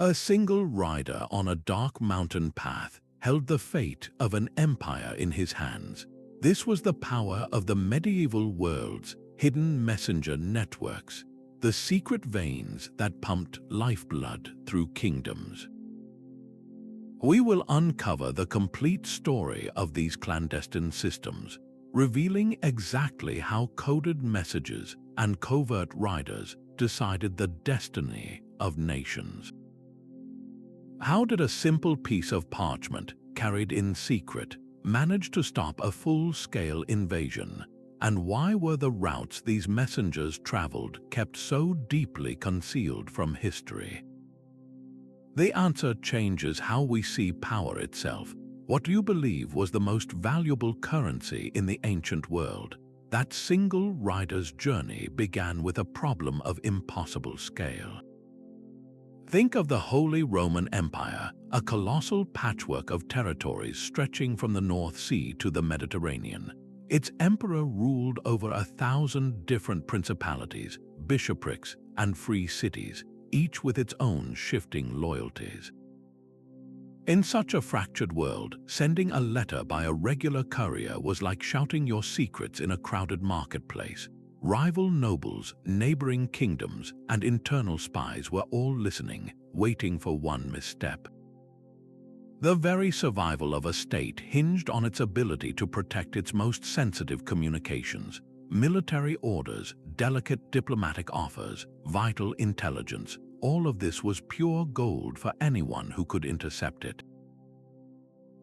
A single rider on a dark mountain path held the fate of an empire in his hands. This was the power of the medieval world's hidden messenger networks, the secret veins that pumped lifeblood through kingdoms. We will uncover the complete story of these clandestine systems, revealing exactly how coded messages and covert riders decided the destiny of nations. How did a simple piece of parchment, carried in secret, manage to stop a full-scale invasion? And why were the routes these messengers traveled kept so deeply concealed from history? The answer changes how we see power itself. What do you believe was the most valuable currency in the ancient world? That single rider's journey began with a problem of impossible scale. Think of the Holy Roman Empire, a colossal patchwork of territories stretching from the North Sea to the Mediterranean. Its emperor ruled over 1,000 different principalities, bishoprics, and free cities, each with its own shifting loyalties. In such a fractured world, sending a letter by a regular courier was like shouting your secrets in a crowded marketplace. Rival nobles, neighboring kingdoms, and internal spies were all listening, waiting for one misstep. The very survival of a state hinged on its ability to protect its most sensitive communications. Military orders, delicate diplomatic offers, vital intelligence, all of this was pure gold for anyone who could intercept it.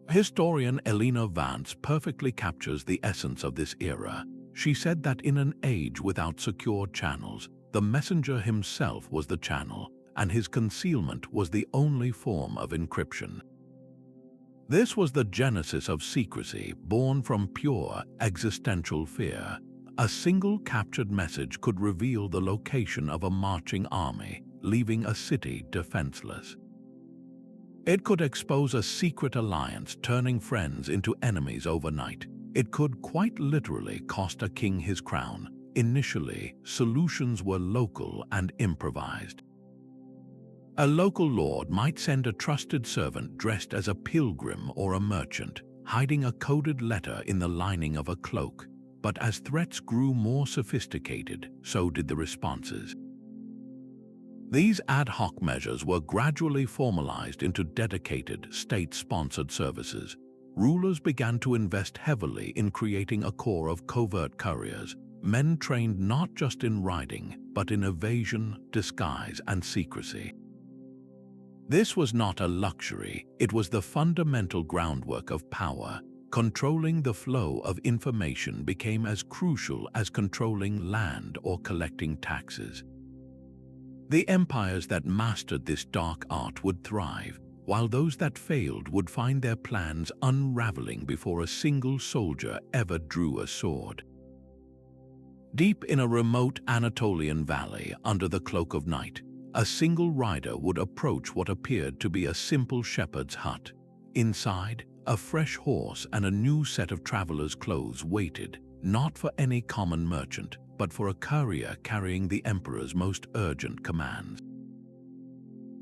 Historian Elena Vance perfectly captures the essence of this era. She said that in an age without secure channels, the messenger himself was the channel, and his concealment was the only form of encryption. This was the genesis of secrecy, born from pure existential fear. A single captured message could reveal the location of a marching army, leaving a city defenseless. It could expose a secret alliance, turning friends into enemies overnight. It could quite literally cost a king his crown. Initially, solutions were local and improvised. A local lord might send a trusted servant dressed as a pilgrim or a merchant, hiding a coded letter in the lining of a cloak. But as threats grew more sophisticated, so did the responses. These ad hoc measures were gradually formalized into dedicated, state-sponsored services. Rulers began to invest heavily in creating a corps of covert couriers, men trained not just in riding, but in evasion, disguise, and secrecy. This was not a luxury, it was the fundamental groundwork of power. Controlling the flow of information became as crucial as controlling land or collecting taxes. The empires that mastered this dark art would thrive, while those that failed would find their plans unraveling before a single soldier ever drew a sword. Deep in a remote Anatolian valley, under the cloak of night, a single rider would approach what appeared to be a simple shepherd's hut. Inside, a fresh horse and a new set of traveler's clothes waited, not for any common merchant, but for a courier carrying the emperor's most urgent commands.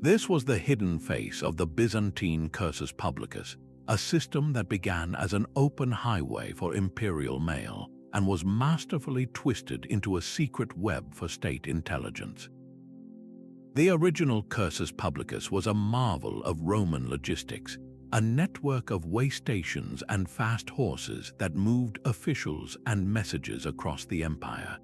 This was the hidden face of the Byzantine Cursus Publicus, a system that began as an open highway for imperial mail and was masterfully twisted into a secret web for state intelligence. The original Cursus Publicus was a marvel of Roman logistics, a network of way stations and fast horses that moved officials and messages across the empire.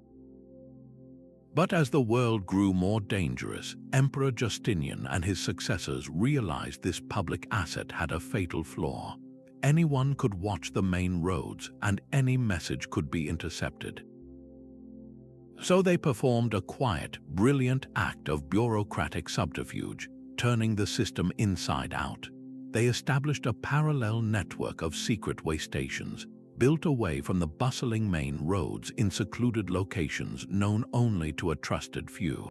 But as the world grew more dangerous, Emperor Justinian and his successors realized this public asset had a fatal flaw. Anyone could watch the main roads, and any message could be intercepted. So they performed a quiet, brilliant act of bureaucratic subterfuge, turning the system inside out. They established a parallel network of secret way stations, built away from the bustling main roads in secluded locations known only to a trusted few.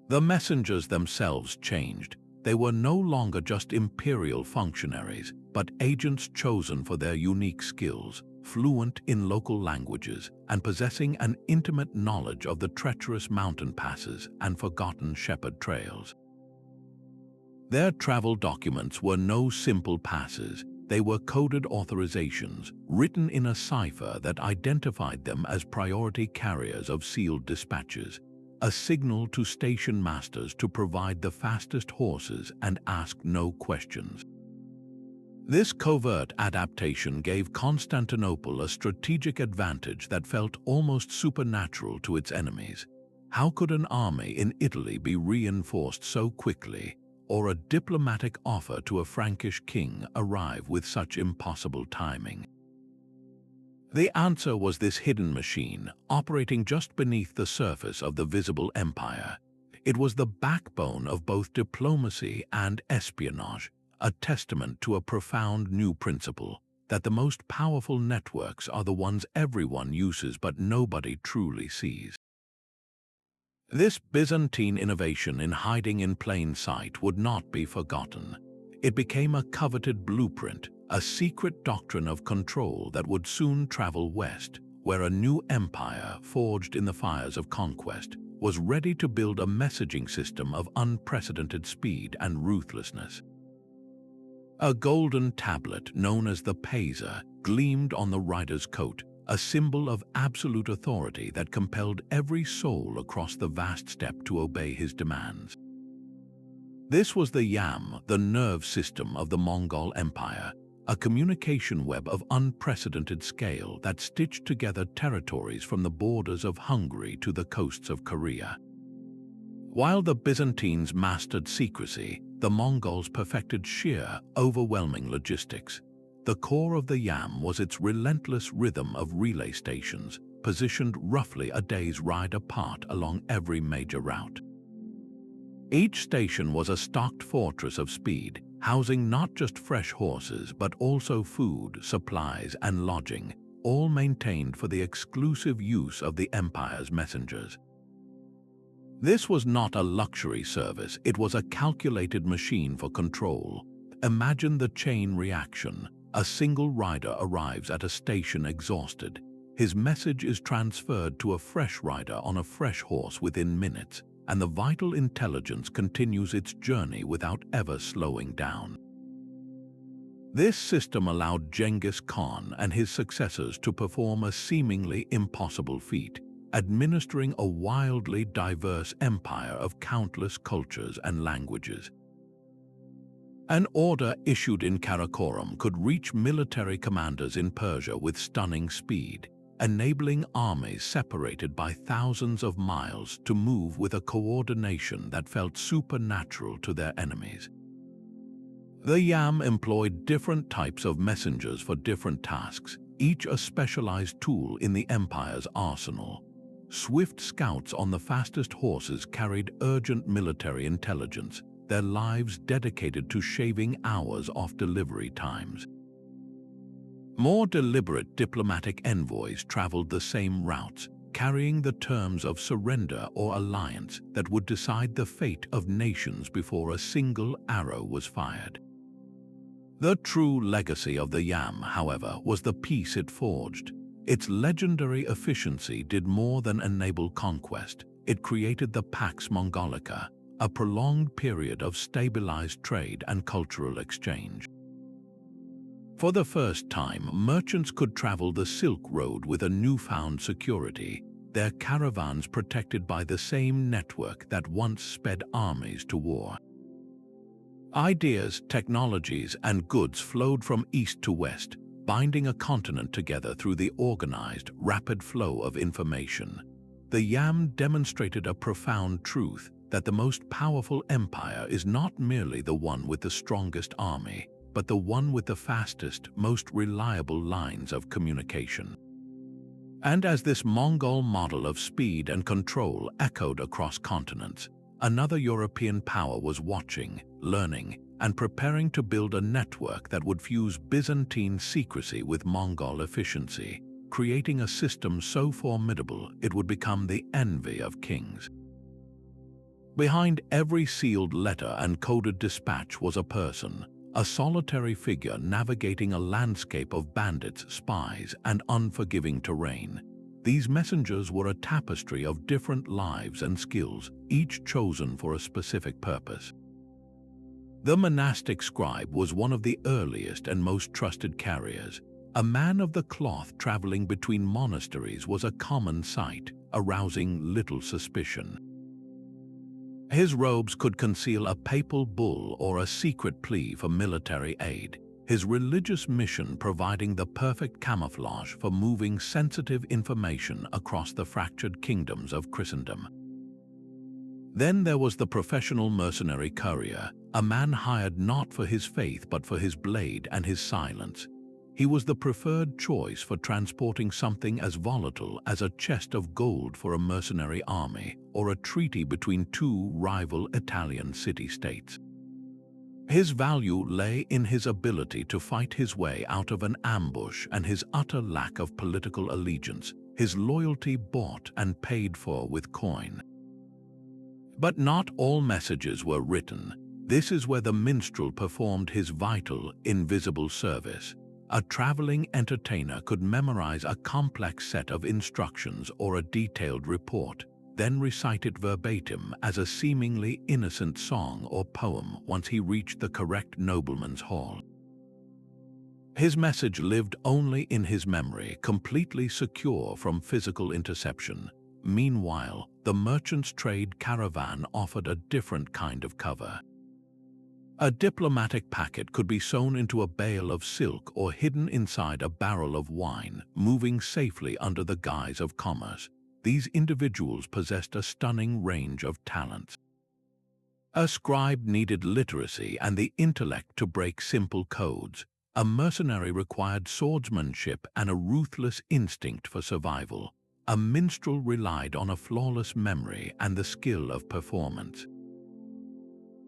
The messengers themselves changed. They were no longer just imperial functionaries, but agents chosen for their unique skills, fluent in local languages, and possessing an intimate knowledge of the treacherous mountain passes and forgotten shepherd trails. Their travel documents were no simple passes. They were coded authorizations, written in a cipher that identified them as priority carriers of sealed dispatches, a signal to station masters to provide the fastest horses and ask no questions. This covert adaptation gave Constantinople a strategic advantage that felt almost supernatural to its enemies. How could an army in Italy be reinforced so quickly, or a diplomatic offer to a Frankish king arrive with such impossible timing? The answer was this hidden machine, operating just beneath the surface of the visible empire. It was the backbone of both diplomacy and espionage, a testament to a profound new principle, that the most powerful networks are the ones everyone uses but nobody truly sees. This Byzantine innovation in hiding in plain sight would not be forgotten. It became a coveted blueprint, a secret doctrine of control that would soon travel west, where a new empire, forged in the fires of conquest, was ready to build a messaging system of unprecedented speed and ruthlessness. A golden tablet known as the Paser gleamed on the rider's coat, a symbol of absolute authority that compelled every soul across the vast steppe to obey his demands. This was the Yam, the nerve system of the Mongol Empire, a communication web of unprecedented scale that stitched together territories from the borders of Hungary to the coasts of Korea. While the Byzantines mastered secrecy, the Mongols perfected sheer, overwhelming logistics. The core of the Yam was its relentless rhythm of relay stations, positioned roughly a day's ride apart along every major route. Each station was a stocked fortress of speed, housing not just fresh horses but also food, supplies, and lodging, all maintained for the exclusive use of the empire's messengers. This was not a luxury service, it was a calculated machine for control. Imagine the chain reaction. A single rider arrives at a station exhausted. His message is transferred to a fresh rider on a fresh horse within minutes, and the vital intelligence continues its journey without ever slowing down. This system allowed Genghis Khan and his successors to perform a seemingly impossible feat, administering a wildly diverse empire of countless cultures and languages. An order issued in Karakorum could reach military commanders in Persia with stunning speed, enabling armies separated by thousands of miles to move with a coordination that felt supernatural to their enemies. The Yam employed different types of messengers for different tasks, each a specialized tool in the empire's arsenal. Swift scouts on the fastest horses carried urgent military intelligence, their lives dedicated to shaving hours off delivery times. More deliberate diplomatic envoys traveled the same routes, carrying the terms of surrender or alliance that would decide the fate of nations before a single arrow was fired. The true legacy of the Yam, however, was the peace it forged. Its legendary efficiency did more than enable conquest. It created the Pax Mongolica, a prolonged period of stabilized trade and cultural exchange. For the first time, merchants could travel the Silk Road with a newfound security, their caravans protected by the same network that once sped armies to war. Ideas, technologies, and goods flowed from east to west, binding a continent together through the organized, rapid flow of information. The Yam demonstrated a profound truth, that the most powerful empire is not merely the one with the strongest army, but the one with the fastest, most reliable lines of communication. And as this Mongol model of speed and control echoed across continents, another European power was watching, learning, and preparing to build a network that would fuse Byzantine secrecy with Mongol efficiency, creating a system so formidable it would become the envy of kings. Behind every sealed letter and coded dispatch was a person, a solitary figure navigating a landscape of bandits, spies, and unforgiving terrain. These messengers were a tapestry of different lives and skills, each chosen for a specific purpose. The monastic scribe was one of the earliest and most trusted carriers. A man of the cloth traveling between monasteries was a common sight, arousing little suspicion. His robes could conceal a papal bull or a secret plea for military aid, his religious mission providing the perfect camouflage for moving sensitive information across the fractured kingdoms of Christendom. Then there was the professional mercenary courier, a man hired not for his faith but for his blade and his silence. He was the preferred choice for transporting something as volatile as a chest of gold for a mercenary army or a treaty between two rival Italian city-states. His value lay in his ability to fight his way out of an ambush and his utter lack of political allegiance, his loyalty bought and paid for with coin. But not all messages were written. This is where the minstrel performed his vital, invisible service. A traveling entertainer could memorize a complex set of instructions or a detailed report, then recite it verbatim as a seemingly innocent song or poem once he reached the correct nobleman's hall. His message lived only in his memory, completely secure from physical interception. Meanwhile, the merchant's trade caravan offered a different kind of cover. A diplomatic packet could be sewn into a bale of silk or hidden inside a barrel of wine, moving safely under the guise of commerce. These individuals possessed a stunning range of talents. A scribe needed literacy and the intellect to break simple codes. A mercenary required swordsmanship and a ruthless instinct for survival. A minstrel relied on a flawless memory and the skill of performance.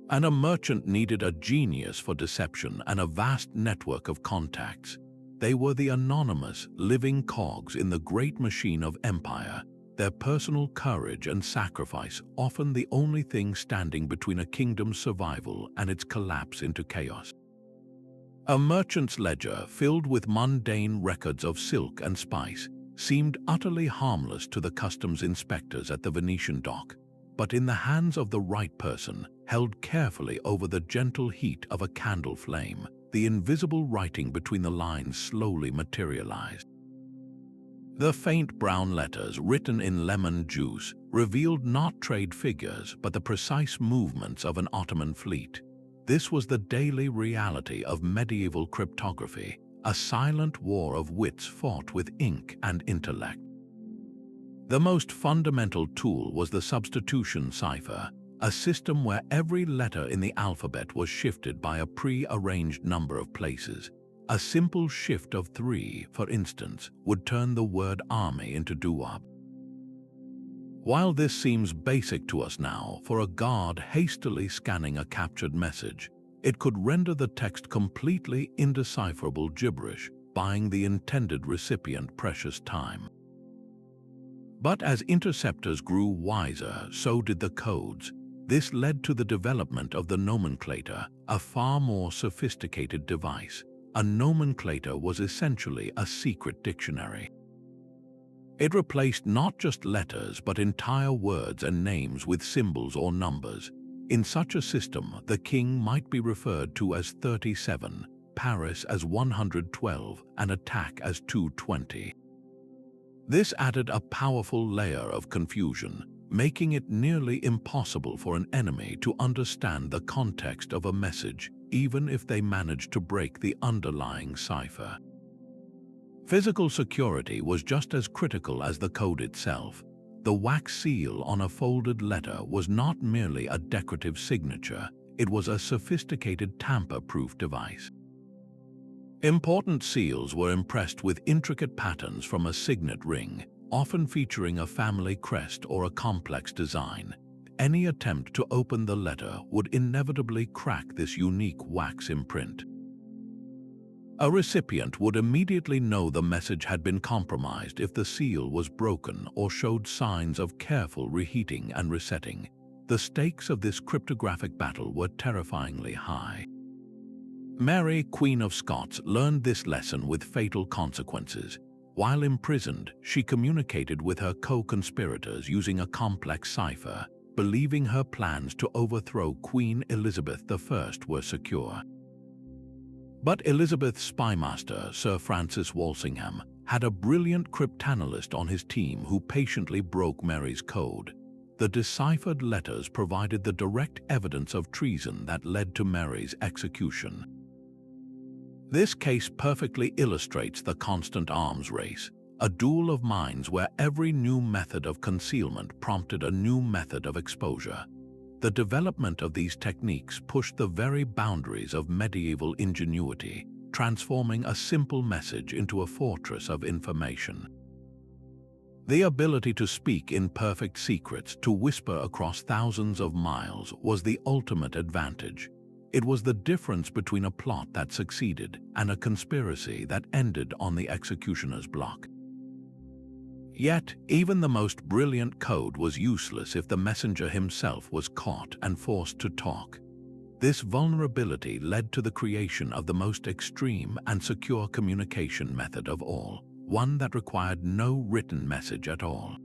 And a merchant needed a genius for deception and a vast network of contacts. They were the anonymous, living cogs in the great machine of empire, their personal courage and sacrifice often the only thing standing between a kingdom's survival and its collapse into chaos. A merchant's ledger, filled with mundane records of silk and spice, seemed utterly harmless to the customs inspectors at the Venetian dock, but in the hands of the right person, held carefully over the gentle heat of a candle flame, the invisible writing between the lines slowly materialized. The faint brown letters written in lemon juice revealed not trade figures but the precise movements of an Ottoman fleet. This was the daily reality of medieval cryptography, a silent war of wits fought with ink and intellect. The most fundamental tool was the substitution cipher, a system where every letter in the alphabet was shifted by a pre-arranged number of places. A simple shift of 3, for instance, would turn the word army into duab. While this seems basic to us now, for a guard hastily scanning a captured message, it could render the text completely indecipherable gibberish, buying the intended recipient precious time. But as interceptors grew wiser, so did the codes. This led to the development of the nomenclator, a far more sophisticated device. A nomenclator was essentially a secret dictionary. It replaced not just letters but entire words and names with symbols or numbers. In such a system, the king might be referred to as 37, Paris as 112, and attack as 220. This added a powerful layer of confusion, making it nearly impossible for an enemy to understand the context of a message, even if they managed to break the underlying cipher. Physical security was just as critical as the code itself. The wax seal on a folded letter was not merely a decorative signature, it was a sophisticated tamper-proof device. Important seals were impressed with intricate patterns from a signet ring, often featuring a family crest or a complex design. Any attempt to open the letter would inevitably crack this unique wax imprint. A recipient would immediately know the message had been compromised if the seal was broken or showed signs of careful reheating and resetting. The stakes of this cryptographic battle were terrifyingly high. Mary, Queen of Scots, learned this lesson with fatal consequences. While imprisoned, she communicated with her co-conspirators using a complex cipher. believing her plans to overthrow Queen Elizabeth I were secure. But Elizabeth's spymaster, Sir Francis Walsingham, had a brilliant cryptanalyst on his team who patiently broke Mary's code. The deciphered letters provided the direct evidence of treason that led to Mary's execution. This case perfectly illustrates the constant arms race, a duel of minds where every new method of concealment prompted a new method of exposure. The development of these techniques pushed the very boundaries of medieval ingenuity, transforming a simple message into a fortress of information. The ability to speak in perfect secrets, to whisper across thousands of miles, was the ultimate advantage. It was the difference between a plot that succeeded and a conspiracy that ended on the executioner's block. Yet, even the most brilliant code was useless if the messenger himself was caught and forced to talk. This vulnerability led to the creation of the most extreme and secure communication method of all, one that required no written message at all.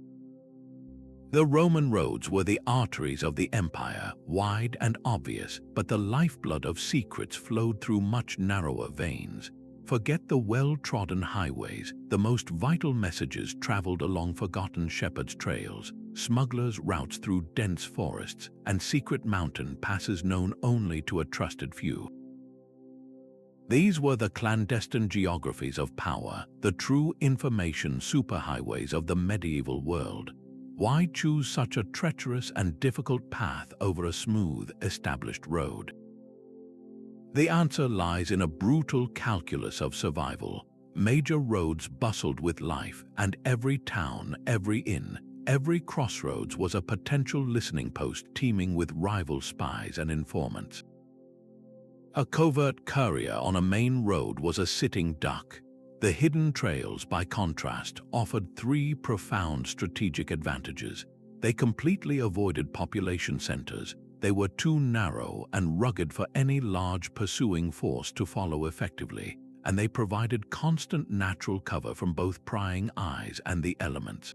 The Roman roads were the arteries of the empire, wide and obvious, but the lifeblood of secrets flowed through much narrower veins. Forget the well-trodden highways, the most vital messages traveled along forgotten shepherds' trails, smugglers' routes through dense forests, and secret mountain passes known only to a trusted few. These were the clandestine geographies of power, the true information superhighways of the medieval world. Why choose such a treacherous and difficult path over a smooth, established road? The answer lies in a brutal calculus of survival. Major roads bustled with life, and every town, every inn, every crossroads was a potential listening post teeming with rival spies and informants. A covert courier on a main road was a sitting duck. The hidden trails, by contrast, offered three profound strategic advantages. They completely avoided population centers. They were too narrow and rugged for any large pursuing force to follow effectively, and they provided constant natural cover from both prying eyes and the elements.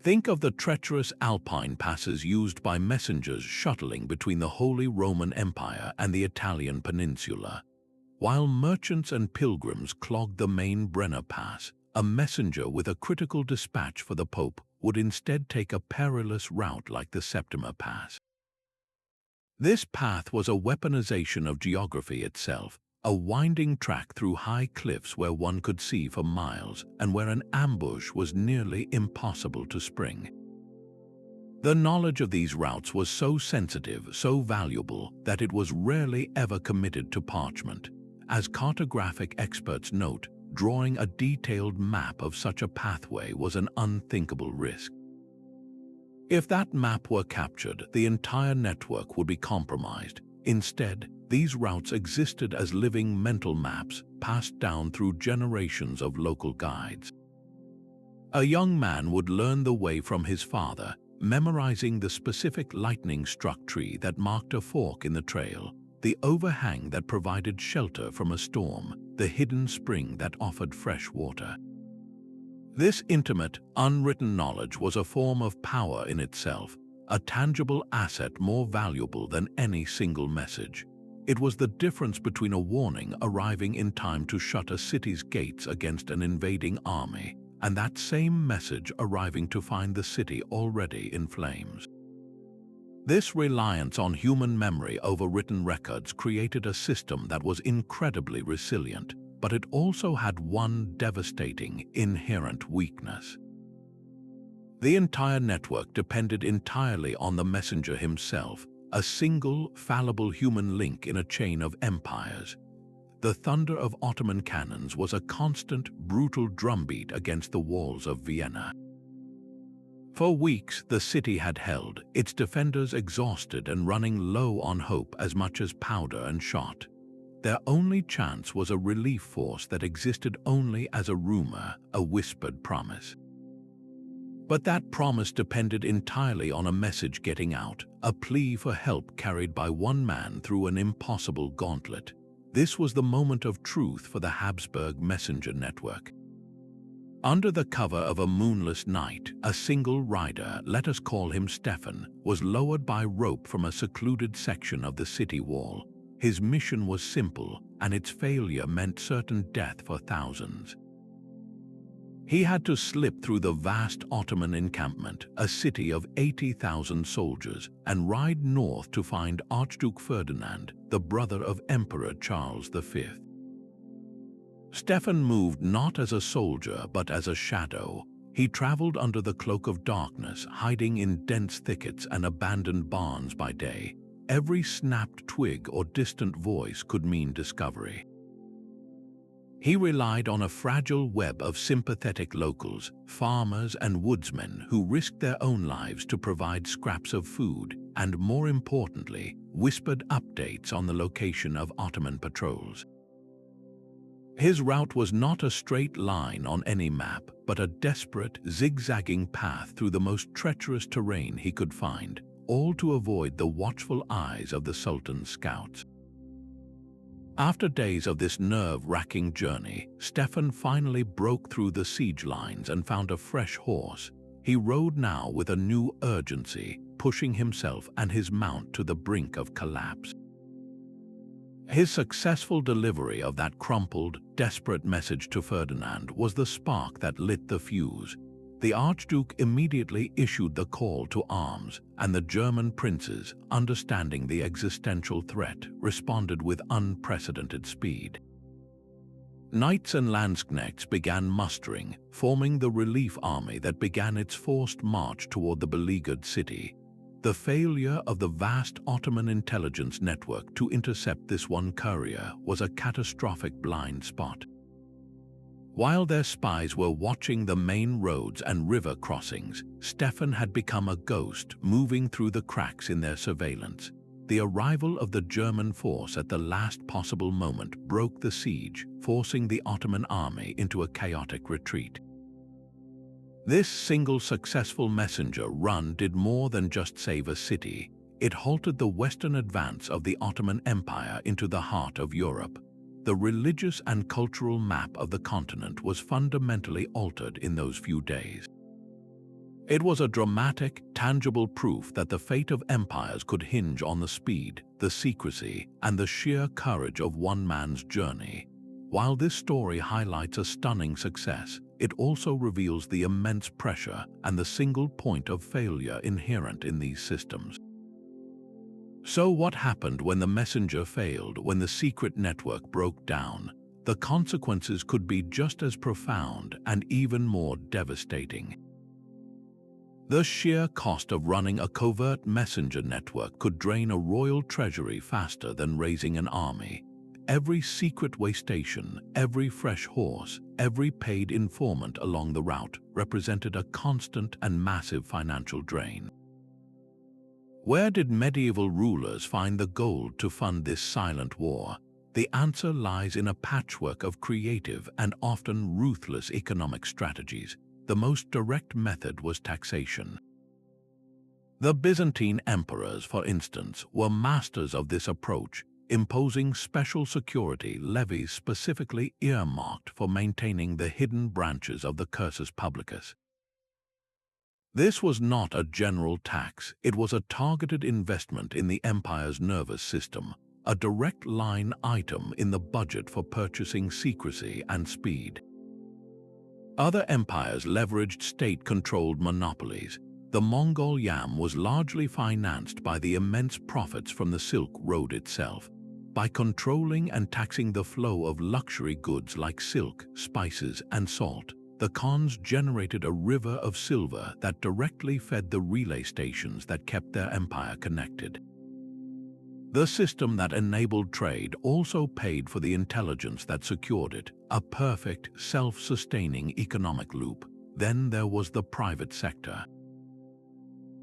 Think of the treacherous alpine passes used by messengers shuttling between the Holy Roman Empire and the Italian peninsula. While merchants and pilgrims clogged the main Brenner Pass, a messenger with a critical dispatch for the Pope would instead take a perilous route like the Septimer Pass. This path was a weaponization of geography itself, a winding track through high cliffs where one could see for miles and where an ambush was nearly impossible to spring. The knowledge of these routes was so sensitive, so valuable, that it was rarely ever committed to parchment. As cartographic experts note, drawing a detailed map of such a pathway was an unthinkable risk. If that map were captured, the entire network would be compromised. Instead, these routes existed as living mental maps passed down through generations of local guides. A young man would learn the way from his father, memorizing the specific lightning-struck tree that marked a fork in the trail, the overhang that provided shelter from a storm, the hidden spring that offered fresh water. This intimate, unwritten knowledge was a form of power in itself, a tangible asset more valuable than any single message. It was the difference between a warning arriving in time to shut a city's gates against an invading army, and that same message arriving to find the city already in flames. This reliance on human memory over written records created a system that was incredibly resilient, but it also had one devastating, inherent weakness. The entire network depended entirely on the messenger himself, a single, fallible human link in a chain of empires. The thunder of Ottoman cannons was a constant, brutal drumbeat against the walls of Vienna. For weeks, the city had held, its defenders exhausted and running low on hope as much as powder and shot. Their only chance was a relief force that existed only as a rumor, a whispered promise. But that promise depended entirely on a message getting out, a plea for help carried by one man through an impossible gauntlet. This was the moment of truth for the Habsburg messenger network. Under the cover of a moonless night, a single rider, let us call him Stefan, was lowered by rope from a secluded section of the city wall. His mission was simple, and its failure meant certain death for thousands. He had to slip through the vast Ottoman encampment, a city of 80,000 soldiers, and ride north to find Archduke Ferdinand, the brother of Emperor Charles V. Stefan moved not as a soldier but as a shadow. He traveled under the cloak of darkness, hiding in dense thickets and abandoned barns by day. Every snapped twig or distant voice could mean discovery. He relied on a fragile web of sympathetic locals, farmers and woodsmen who risked their own lives to provide scraps of food and, more importantly, whispered updates on the location of Ottoman patrols. His route was not a straight line on any map, but a desperate, zigzagging path through the most treacherous terrain he could find, all to avoid the watchful eyes of the Sultan's scouts. After days of this nerve-wracking journey, Stefan finally broke through the siege lines and found a fresh horse. He rode now with a new urgency, pushing himself and his mount to the brink of collapse. His successful delivery of that crumpled, desperate message to Ferdinand was the spark that lit the fuse. The Archduke immediately issued the call to arms, and the German princes, understanding the existential threat, responded with unprecedented speed. Knights and landsknechts began mustering, forming the relief army that began its forced march toward the beleaguered city. The failure of the vast Ottoman intelligence network to intercept this one courier was a catastrophic blind spot. While their spies were watching the main roads and river crossings, Stefan had become a ghost, moving through the cracks in their surveillance. The arrival of the German force at the last possible moment broke the siege, forcing the Ottoman army into a chaotic retreat. This single successful messenger run did more than just save a city. It halted the western advance of the Ottoman Empire into the heart of Europe. The religious and cultural map of the continent was fundamentally altered in those few days. It was a dramatic, tangible proof that the fate of empires could hinge on the speed, the secrecy, and the sheer courage of one man's journey. While this story highlights a stunning success, it also reveals the immense pressure and the single point of failure inherent in these systems. So what happened when the messenger failed, when the secret network broke down? The consequences could be just as profound and even more devastating. The sheer cost of running a covert messenger network could drain a royal treasury faster than raising an army. Every secret way station, every fresh horse, every paid informant along the route represented a constant and massive financial drain. Where did medieval rulers find the gold to fund this silent war? The answer lies in a patchwork of creative and often ruthless economic strategies. The most direct method was taxation. The Byzantine emperors, for instance, were masters of this approach, imposing special security levies specifically earmarked for maintaining the hidden branches of the Cursus Publicus. This was not a general tax, it was a targeted investment in the empire's nervous system, a direct line item in the budget for purchasing secrecy and speed. Other empires leveraged state-controlled monopolies. The Mongol Yam was largely financed by the immense profits from the Silk Road itself. By controlling and taxing the flow of luxury goods like silk, spices, and salt, the Khans generated a river of silver that directly fed the relay stations that kept their empire connected. The system that enabled trade also paid for the intelligence that secured it, a perfect, self-sustaining economic loop. Then there was the private sector.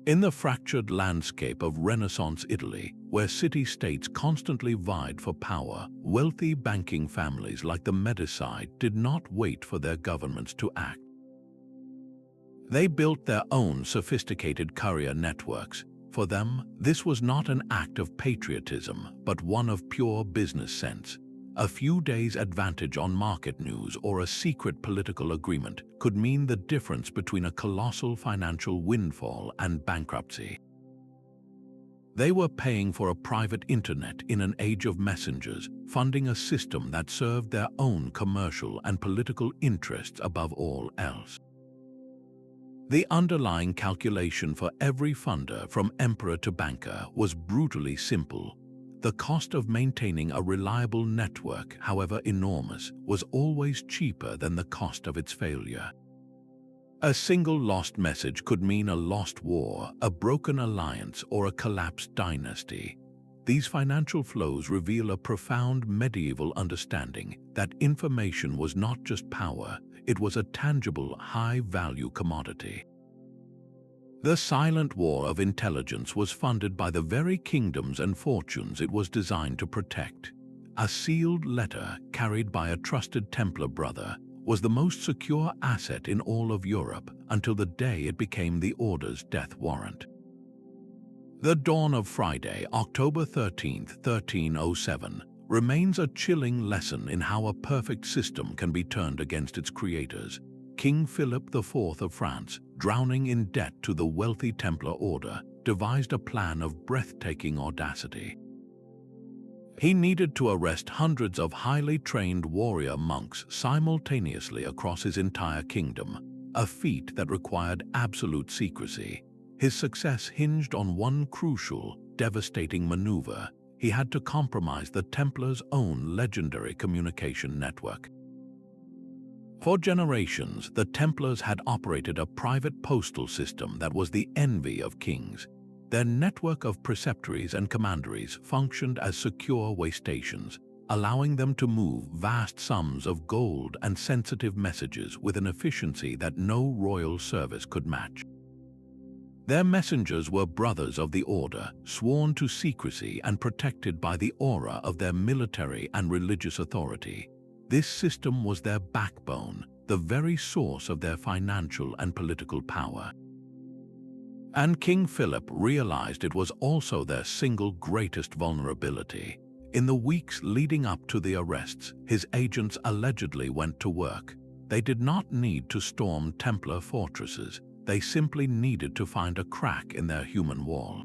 In the fractured landscape of Renaissance Italy, where city-states constantly vied for power, wealthy banking families like the Medici did not wait for their governments to act. They built their own sophisticated courier networks. For them, this was not an act of patriotism, but one of pure business sense. A few days' advantage on market news or a secret political agreement could mean the difference between a colossal financial windfall and bankruptcy. They were paying for a private internet in an age of messengers, funding a system that served their own commercial and political interests above all else. The underlying calculation for every funder, from emperor to banker, was brutally simple. The cost of maintaining a reliable network, however enormous, was always cheaper than the cost of its failure. A single lost message could mean a lost war, a broken alliance, or a collapsed dynasty. These financial flows reveal a profound medieval understanding that information was not just power, it was a tangible, high-value commodity. The silent war of intelligence was funded by the very kingdoms and fortunes it was designed to protect. A sealed letter carried by a trusted Templar brother was the most secure asset in all of Europe until the day it became the Order's death warrant. The dawn of Friday, October 13, 1307, remains a chilling lesson in how a perfect system can be turned against its creators. King Philip IV of France, drowning in debt to the wealthy Templar order, devised a plan of breathtaking audacity. He needed to arrest hundreds of highly trained warrior monks simultaneously across his entire kingdom, a feat that required absolute secrecy. His success hinged on one crucial, devastating maneuver. He had to compromise the Templars' own legendary communication network. For generations, the Templars had operated a private postal system that was the envy of kings. Their network of preceptories and commanderies functioned as secure way stations, allowing them to move vast sums of gold and sensitive messages with an efficiency that no royal service could match. Their messengers were brothers of the order, sworn to secrecy and protected by the aura of their military and religious authority. This system was their backbone, the very source of their financial and political power. And King Philip realized it was also their single greatest vulnerability. In the weeks leading up to the arrests, his agents allegedly went to work. They did not need to storm Templar fortresses. They simply needed to find a crack in their human wall.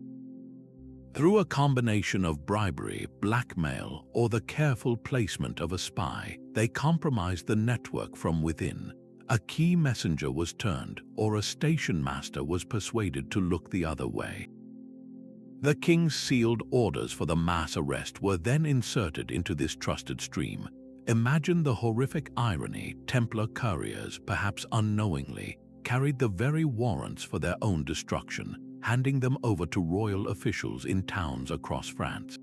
Through a combination of bribery, blackmail, or the careful placement of a spy, they compromised the network from within. A key messenger was turned, or a station master was persuaded to look the other way. The king's sealed orders for the mass arrest were then inserted into this trusted stream. Imagine the horrific irony. Templar couriers, perhaps unknowingly, carried the very warrants for their own destruction, handing them over to royal officials in towns across France.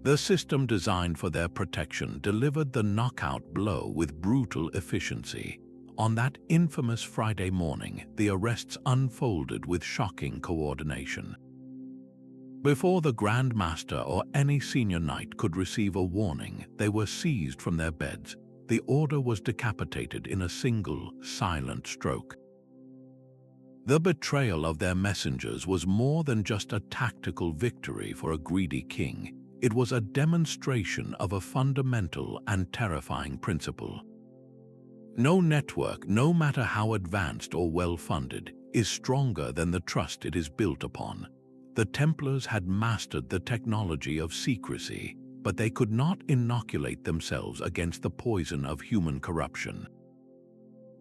The system designed for their protection delivered the knockout blow with brutal efficiency. On that infamous Friday morning, the arrests unfolded with shocking coordination. Before the Grand Master or any senior knight could receive a warning, they were seized from their beds. The order was decapitated in a single, silent stroke. The betrayal of their messengers was more than just a tactical victory for a greedy king. It was a demonstration of a fundamental and terrifying principle. No network, no matter how advanced or well-funded, is stronger than the trust it is built upon. The Templars had mastered the technology of secrecy, but they could not inoculate themselves against the poison of human corruption.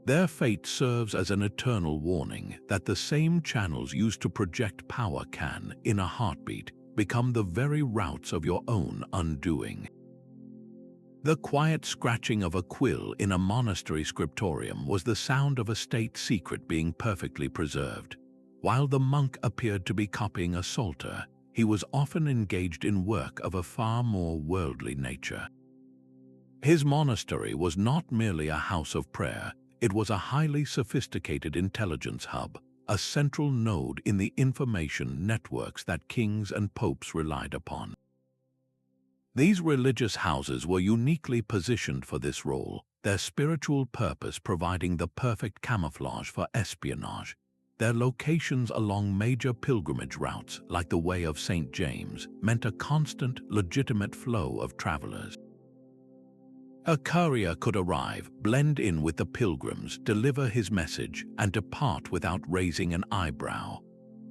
Their fate serves as an eternal warning that the same channels used to project power can, in a heartbeat, become the very routes of your own undoing. The quiet scratching of a quill in a monastery scriptorium was the sound of a state secret being perfectly preserved. While the monk appeared to be copying a psalter, he was often engaged in work of a far more worldly nature. His monastery was not merely a house of prayer, it was a highly sophisticated intelligence hub, a central node in the information networks that kings and popes relied upon. These religious houses were uniquely positioned for this role, their spiritual purpose providing the perfect camouflage for espionage. Their locations along major pilgrimage routes, like the Way of St. James, meant a constant, legitimate flow of travelers. A courier could arrive, blend in with the pilgrims, deliver his message, and depart without raising an eyebrow.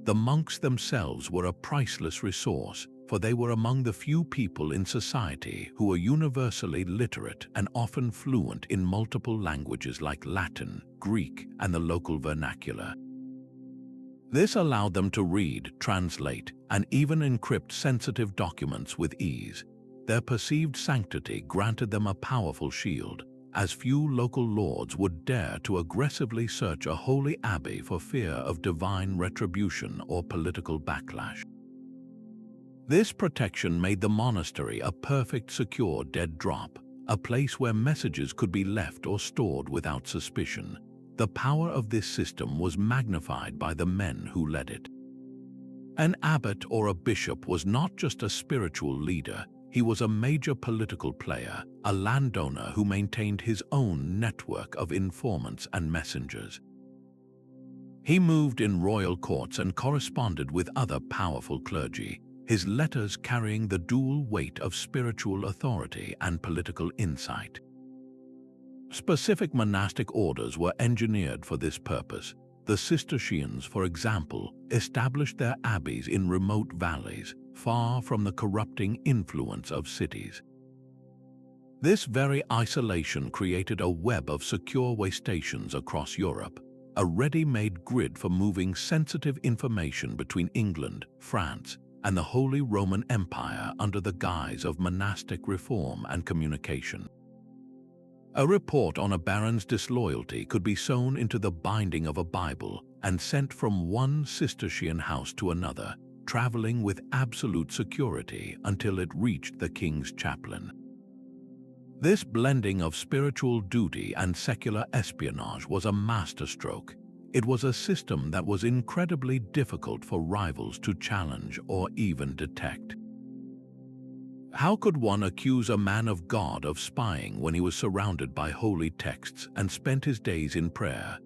The monks themselves were a priceless resource, for they were among the few people in society who were universally literate and often fluent in multiple languages like Latin, Greek, and the local vernacular. This allowed them to read, translate, and even encrypt sensitive documents with ease. Their perceived sanctity granted them a powerful shield, as few local lords would dare to aggressively search a holy abbey for fear of divine retribution or political backlash. This protection made the monastery a perfect secure dead drop, a place where messages could be left or stored without suspicion. The power of this system was magnified by the men who led it. An abbot or a bishop was not just a spiritual leader. He was a major political player, a landowner who maintained his own network of informants and messengers. He moved in royal courts and corresponded with other powerful clergy, his letters carrying the dual weight of spiritual authority and political insight. Specific monastic orders were engineered for this purpose. The Cistercians, for example, established their abbeys in remote valleys, far from the corrupting influence of cities. This very isolation created a web of secure way stations across Europe, a ready-made grid for moving sensitive information between England, France, and the Holy Roman Empire under the guise of monastic reform and communication. A report on a baron's disloyalty could be sewn into the binding of a Bible and sent from one Cistercian house to another, traveling with absolute security until it reached the king's chaplain. This blending of spiritual duty and secular espionage was a masterstroke. It was a system that was incredibly difficult for rivals to challenge or even detect. How could one accuse a man of God of spying when he was surrounded by holy texts and spent his days in prayer?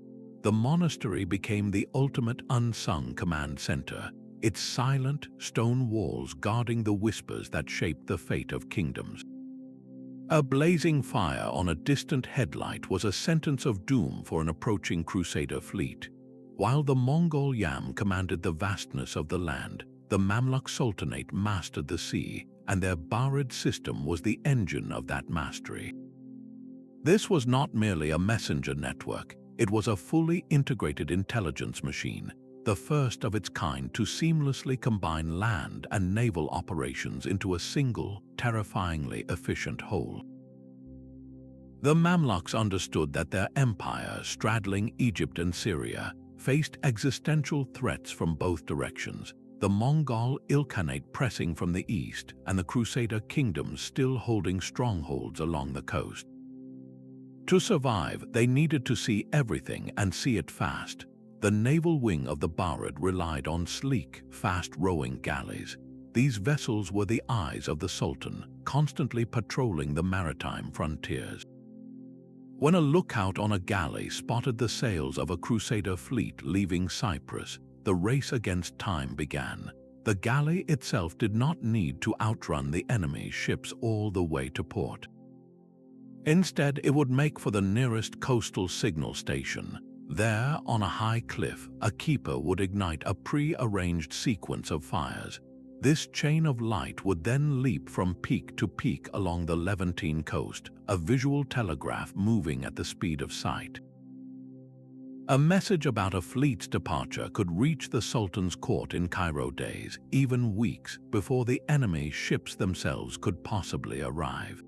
The monastery became the ultimate unsung command center, its silent stone walls guarding the whispers that shaped the fate of kingdoms. A blazing fire on a distant headlight was a sentence of doom for an approaching crusader fleet. While the Mongol Yam commanded the vastness of the land, the Mamluk Sultanate mastered the sea, and their Barid system was the engine of that mastery. This was not merely a messenger network, it was a fully integrated intelligence machine, the first of its kind to seamlessly combine land and naval operations into a single, terrifyingly efficient whole. The Mamluks understood that their empire, straddling Egypt and Syria, faced existential threats from both directions, the Mongol Ilkhanate pressing from the east and the Crusader kingdoms still holding strongholds along the coast. To survive, they needed to see everything and see it fast. The naval wing of the Barid relied on sleek, fast-rowing galleys. These vessels were the eyes of the Sultan, constantly patrolling the maritime frontiers. When a lookout on a galley spotted the sails of a Crusader fleet leaving Cyprus, the race against time began. The galley itself did not need to outrun the enemy's ships all the way to port. Instead, it would make for the nearest coastal signal station. There, on a high cliff, a keeper would ignite a pre-arranged sequence of fires. This chain of light would then leap from peak to peak along the Levantine coast, a visual telegraph moving at the speed of sight. A message about a fleet's departure could reach the Sultan's court in Cairo days, even weeks, before the enemy's ships themselves could possibly arrive.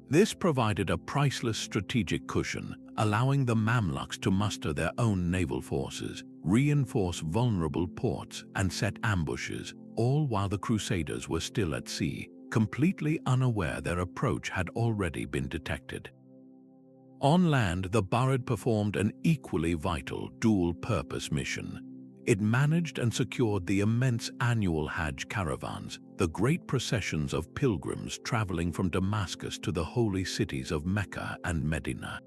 This provided a priceless strategic cushion, allowing the Mamluks to muster their own naval forces, reinforce vulnerable ports, and set ambushes, all while the Crusaders were still at sea, completely unaware their approach had already been detected. On land, the Barid performed an equally vital dual-purpose mission. It managed and secured the immense annual Hajj caravans, the great processions of pilgrims traveling from Damascus to the holy cities of Mecca and Medina.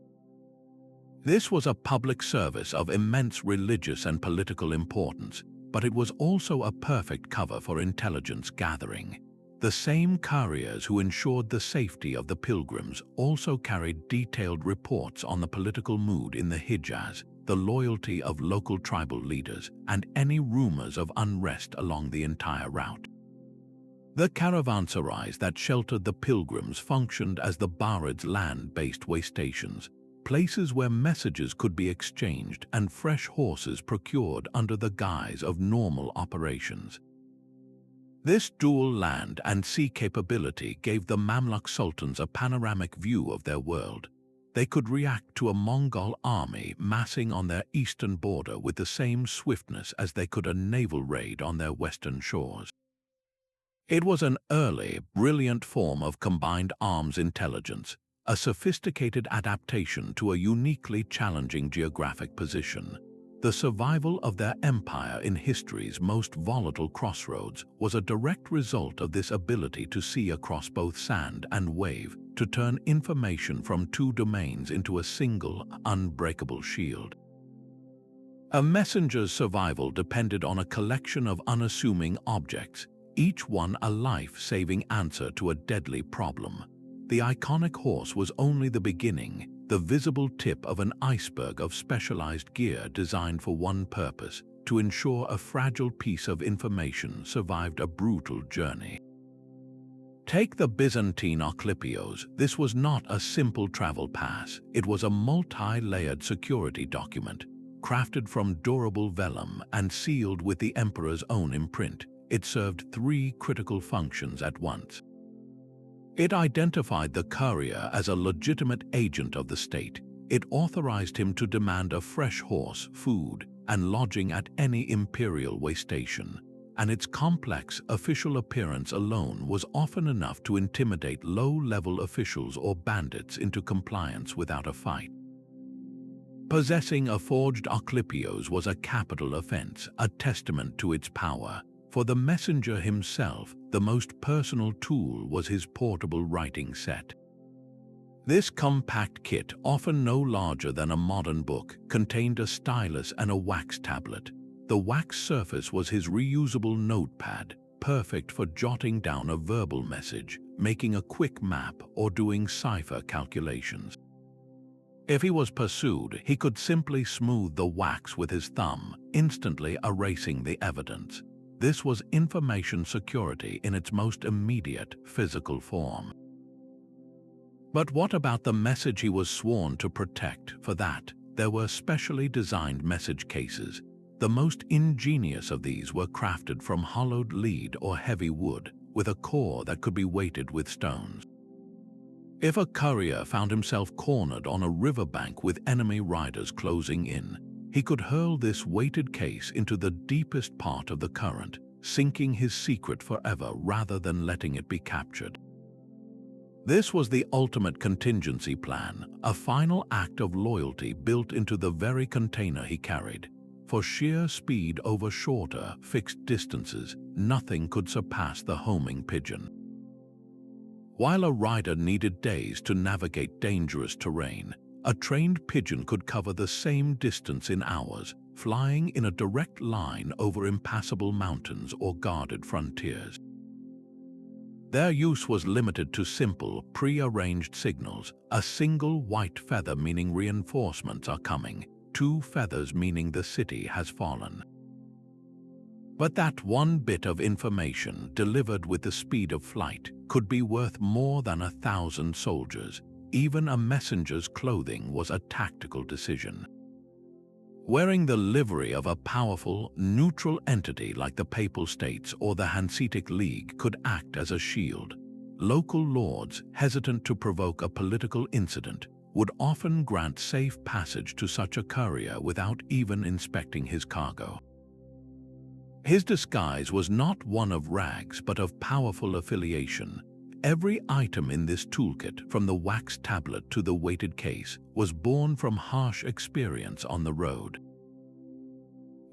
This was a public service of immense religious and political importance, but it was also a perfect cover for intelligence gathering. The same couriers who ensured the safety of the pilgrims also carried detailed reports on the political mood in the Hijaz, the loyalty of local tribal leaders, and any rumors of unrest along the entire route. The caravanserais that sheltered the pilgrims functioned as the Barid's land-based way stations, places where messages could be exchanged and fresh horses procured under the guise of normal operations. This dual land and sea capability gave the Mamluk sultans a panoramic view of their world. They could react to a Mongol army massing on their eastern border with the same swiftness as they could a naval raid on their western shores. It was an early, brilliant form of combined arms intelligence, a sophisticated adaptation to a uniquely challenging geographic position. The survival of their empire in history's most volatile crossroads was a direct result of this ability to see across both sand and wave, to turn information from two domains into a single, unbreakable shield. A messenger's survival depended on a collection of unassuming objects, each one a life-saving answer to a deadly problem. The iconic horse was only the beginning, the visible tip of an iceberg of specialized gear designed for one purpose: to ensure a fragile piece of information survived a brutal journey. Take the Byzantine Occlipios. This was not a simple travel pass. It was a multi-layered security document, crafted from durable vellum and sealed with the emperor's own imprint. It served three critical functions at once. It identified the courier as a legitimate agent of the state. It authorized him to demand a fresh horse, food, and lodging at any imperial way station, and its complex official appearance alone was often enough to intimidate low-level officials or bandits into compliance without a fight. Possessing a forged Occlipios was a capital offense, a testament to its power. For the messenger himself, the most personal tool was his portable writing set. This compact kit, often no larger than a modern book, contained a stylus and a wax tablet. The wax surface was his reusable notepad, perfect for jotting down a verbal message, making a quick map, or doing cipher calculations. If he was pursued, he could simply smooth the wax with his thumb, instantly erasing the evidence. This was information security in its most immediate physical form. But what about the message he was sworn to protect? For that, there were specially designed message cases. The most ingenious of these were crafted from hollowed lead or heavy wood, with a core that could be weighted with stones. If a courier found himself cornered on a riverbank with enemy riders closing in, he could hurl this weighted case into the deepest part of the current, sinking his secret forever rather than letting it be captured. This was the ultimate contingency plan, a final act of loyalty built into the very container he carried. For sheer speed over shorter, fixed distances, nothing could surpass the homing pigeon. While a rider needed days to navigate dangerous terrain, a trained pigeon could cover the same distance in hours, flying in a direct line over impassable mountains or guarded frontiers. Their use was limited to simple, pre-arranged signals: a single white feather meaning reinforcements are coming, two feathers meaning the city has fallen. But that one bit of information, delivered with the speed of flight, could be worth more than 1,000 soldiers. Even a messenger's clothing was a tactical decision. Wearing the livery of a powerful, neutral entity like the Papal States or the Hanseatic League could act as a shield. Local lords, hesitant to provoke a political incident, would often grant safe passage to such a courier without even inspecting his cargo. His disguise was not one of rags but of powerful affiliation. Every item in this toolkit, from the wax tablet to the weighted case, was born from harsh experience on the road.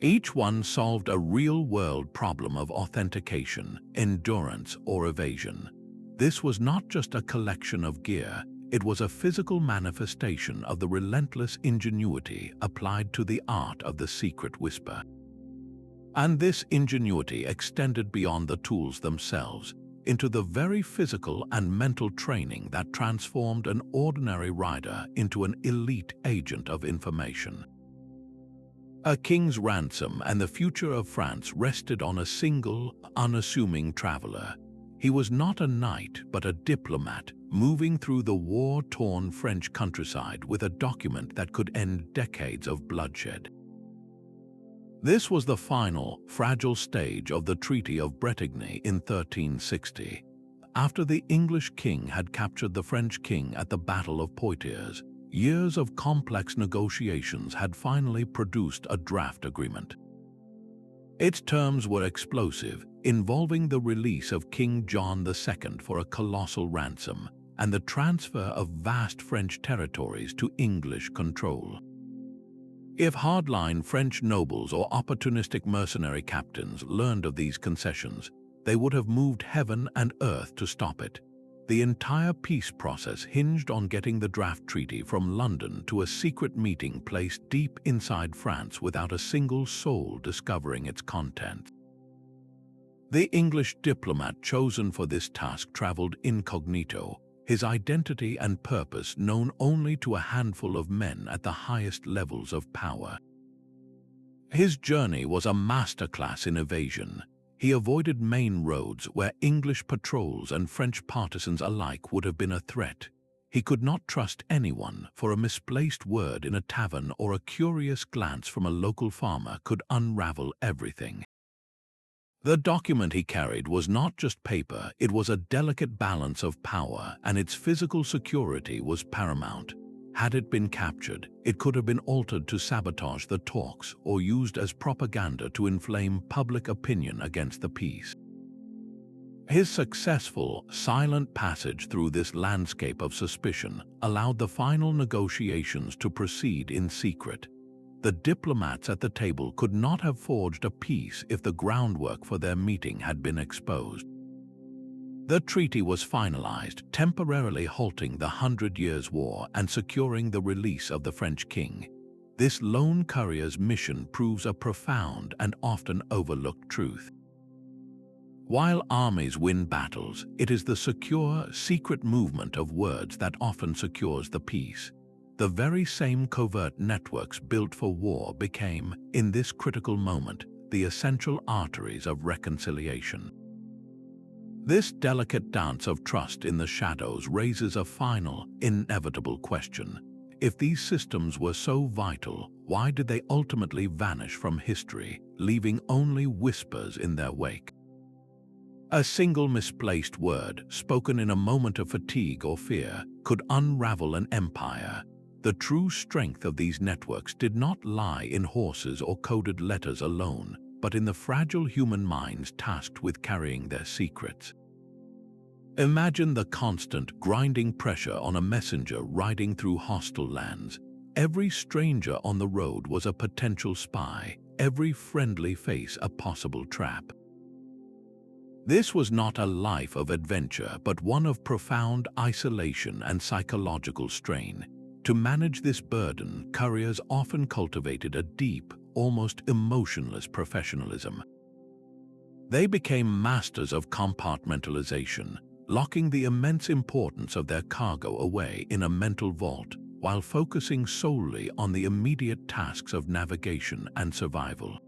Each one solved a real-world problem of authentication, endurance, or evasion. This was not just a collection of gear, it was a physical manifestation of the relentless ingenuity applied to the art of the secret whisper. And this ingenuity extended beyond the tools themselves. into the very physical and mental training that transformed an ordinary rider into an elite agent of information. A king's ransom and the future of France rested on a single, unassuming traveler. He was not a knight but a diplomat, moving through the war-torn French countryside with a document that could end decades of bloodshed. This was the final, fragile stage of the Treaty of Bretigny in 1360. After the English king had captured the French king at the Battle of Poitiers, years of complex negotiations had finally produced a draft agreement. Its terms were explosive, involving the release of King John II for a colossal ransom and the transfer of vast French territories to English control. If hardline French nobles or opportunistic mercenary captains learned of these concessions, they would have moved heaven and earth to stop it. The entire peace process hinged on getting the draft treaty from London to a secret meeting placed deep inside France without a single soul discovering its contents. The English diplomat chosen for this task traveled incognito, his identity and purpose known only to a handful of men at the highest levels of power. His journey was a masterclass in evasion. He avoided main roads where English patrols and French partisans alike would have been a threat. He could not trust anyone, for a misplaced word in a tavern or a curious glance from a local farmer could unravel everything. The document he carried was not just paper, it was a delicate balance of power, and its physical security was paramount. Had it been captured, it could have been altered to sabotage the talks or used as propaganda to inflame public opinion against the peace. His successful, silent passage through this landscape of suspicion allowed the final negotiations to proceed in secret. The diplomats at the table could not have forged a peace if the groundwork for their meeting had been exposed. The treaty was finalized, temporarily halting the 100 Years' War and securing the release of the French king. This lone courier's mission proves a profound and often overlooked truth. While armies win battles, it is the secure, secret movement of words that often secures the peace. The very same covert networks built for war became, in this critical moment, the essential arteries of reconciliation. This delicate dance of trust in the shadows raises a final, inevitable question. If these systems were so vital, why did they ultimately vanish from history, leaving only whispers in their wake? A single misplaced word, spoken in a moment of fatigue or fear, could unravel an empire. The true strength of these networks did not lie in horses or coded letters alone, but in the fragile human minds tasked with carrying their secrets. Imagine the constant, grinding pressure on a messenger riding through hostile lands. Every stranger on the road was a potential spy, every friendly face a possible trap. This was not a life of adventure, but one of profound isolation and psychological strain. To manage this burden, couriers often cultivated a deep, almost emotionless professionalism. They became masters of compartmentalization, locking the immense importance of their cargo away in a mental vault, while focusing solely on the immediate tasks of navigation and survival.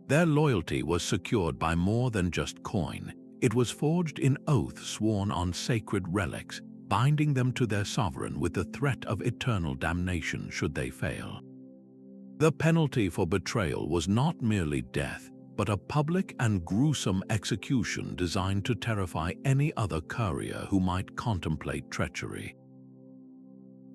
Their loyalty was secured by more than just coin. It was forged in oaths sworn on sacred relics, binding them to their sovereign with the threat of eternal damnation should they fail. The penalty for betrayal was not merely death, but a public and gruesome execution designed to terrify any other courier who might contemplate treachery.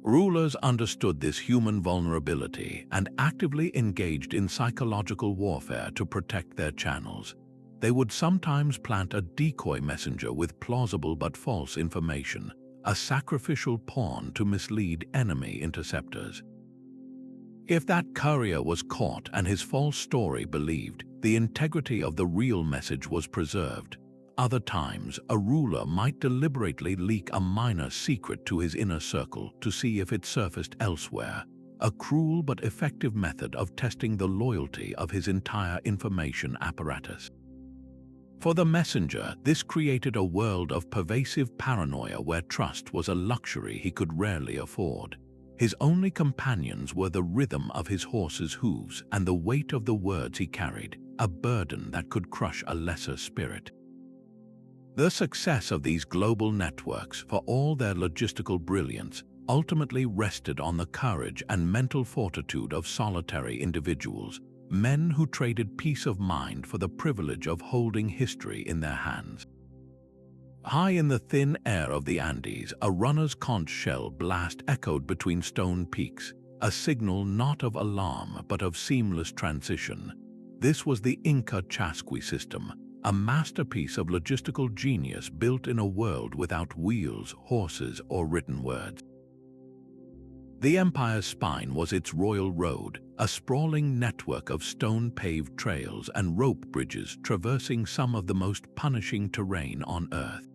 Rulers understood this human vulnerability and actively engaged in psychological warfare to protect their channels. They would sometimes plant a decoy messenger with plausible but false information, a sacrificial pawn to mislead enemy interceptors. If that courier was caught and his false story believed, the integrity of the real message was preserved. Other times, a ruler might deliberately leak a minor secret to his inner circle to see if it surfaced elsewhere, a cruel but effective method of testing the loyalty of his entire information apparatus. For the messenger, this created a world of pervasive paranoia where trust was a luxury he could rarely afford. His only companions were the rhythm of his horse's hooves and the weight of the words he carried, a burden that could crush a lesser spirit. The success of these global networks, for all their logistical brilliance, ultimately rested on the courage and mental fortitude of solitary individuals, men who traded peace of mind for the privilege of holding history in their hands. High in the thin air of the Andes, a runner's conch shell blast echoed between stone peaks, a signal not of alarm but of seamless transition. This was the Inca Chasqui system, a masterpiece of logistical genius built in a world without wheels, horses, or written words. The empire's spine was its royal road, a sprawling network of stone-paved trails and rope bridges traversing some of the most punishing terrain on Earth.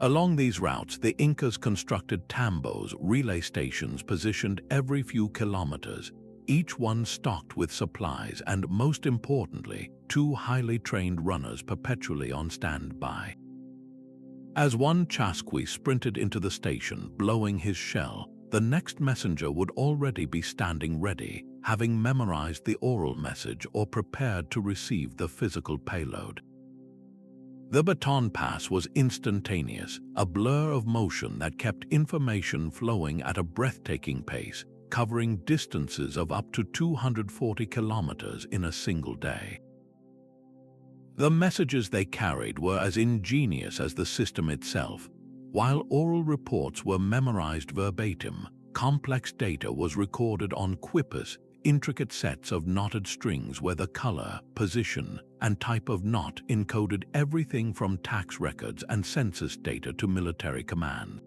Along these routes, the Incas constructed tambos, relay stations positioned every few kilometers, each one stocked with supplies and, most importantly, 2 highly trained runners perpetually on standby. As one Chasqui sprinted into the station, blowing his shell, the next messenger would already be standing ready, having memorized the oral message or prepared to receive the physical payload. The baton pass was instantaneous, a blur of motion that kept information flowing at a breathtaking pace, covering distances of up to 240 kilometers in a single day. The messages they carried were as ingenious as the system itself. While oral reports were memorized verbatim, complex data was recorded on quippers, intricate sets of knotted strings where the color, position, and type of knot encoded everything from tax records and census data to military command.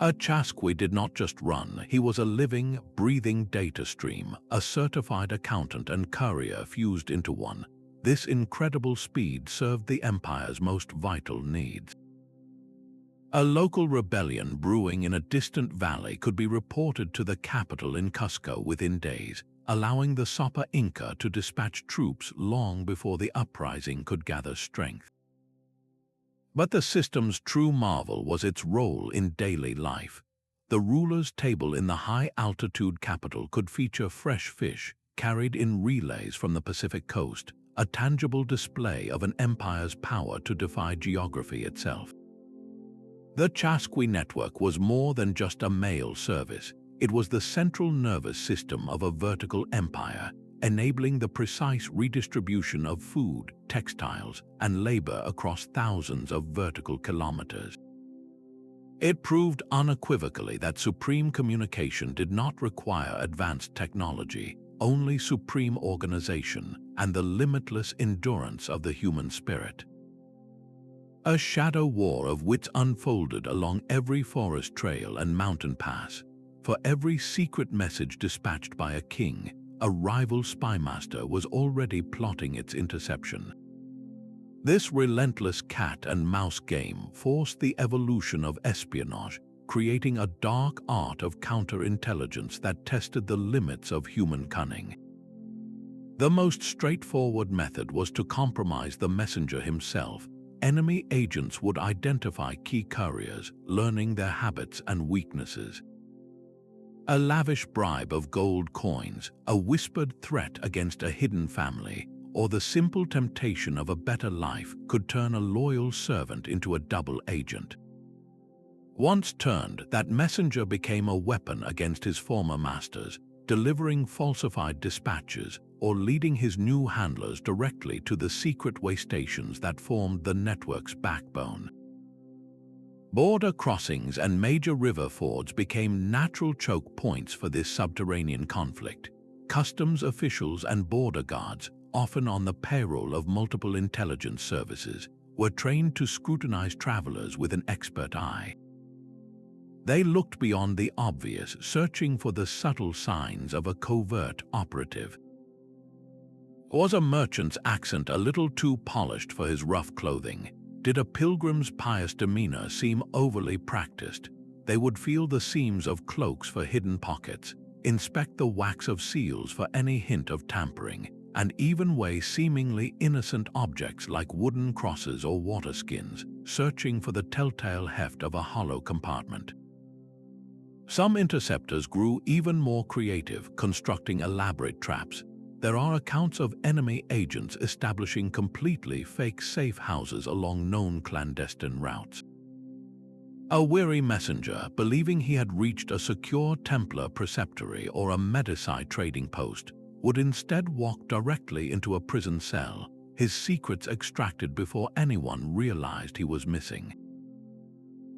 A Chasqui did not just run, he was a living, breathing data stream, a certified accountant and courier fused into one. This incredible speed served the empire's most vital needs. A local rebellion brewing in a distant valley could be reported to the capital in Cusco within days, allowing the Sopa Inca to dispatch troops long before the uprising could gather strength. But the system's true marvel was its role in daily life. The ruler's table in the high-altitude capital could feature fresh fish carried in relays from the Pacific coast, a tangible display of an empire's power to defy geography itself. The Chasqui network was more than just a mail service. It was the central nervous system of a vertical empire, enabling the precise redistribution of food, textiles, and labor across thousands of vertical kilometers. It proved unequivocally that supreme communication did not require advanced technology, only supreme organization and the limitless endurance of the human spirit. A shadow war of wits unfolded along every forest trail and mountain pass. For every secret message dispatched by a king, a rival spymaster was already plotting its interception. This relentless cat-and-mouse game forced the evolution of espionage, creating a dark art of counterintelligence that tested the limits of human cunning. The most straightforward method was to compromise the messenger himself. Enemy agents would identify key couriers, learning their habits and weaknesses. A lavish bribe of gold coins, a whispered threat against a hidden family, or the simple temptation of a better life could turn a loyal servant into a double agent. Once turned, that messenger became a weapon against his former masters, delivering falsified dispatches or leading his new handlers directly to the secret way stations that formed the network's backbone. Border crossings and major river fords became natural choke points for this subterranean conflict. Customs officials and border guards, often on the payroll of multiple intelligence services, were trained to scrutinize travelers with an expert eye. They looked beyond the obvious, searching for the subtle signs of a covert operative. Was a merchant's accent a little too polished for his rough clothing? Did a pilgrim's pious demeanor seem overly practiced? They would feel the seams of cloaks for hidden pockets, inspect the wax of seals for any hint of tampering, and even weigh seemingly innocent objects like wooden crosses or water skins, searching for the telltale heft of a hollow compartment. Some interceptors grew even more creative, constructing elaborate traps. There are accounts of enemy agents establishing completely fake safe houses along known clandestine routes. A weary messenger, believing he had reached a secure Templar preceptory or a Medici trading post, would instead walk directly into a prison cell, his secrets extracted before anyone realized he was missing.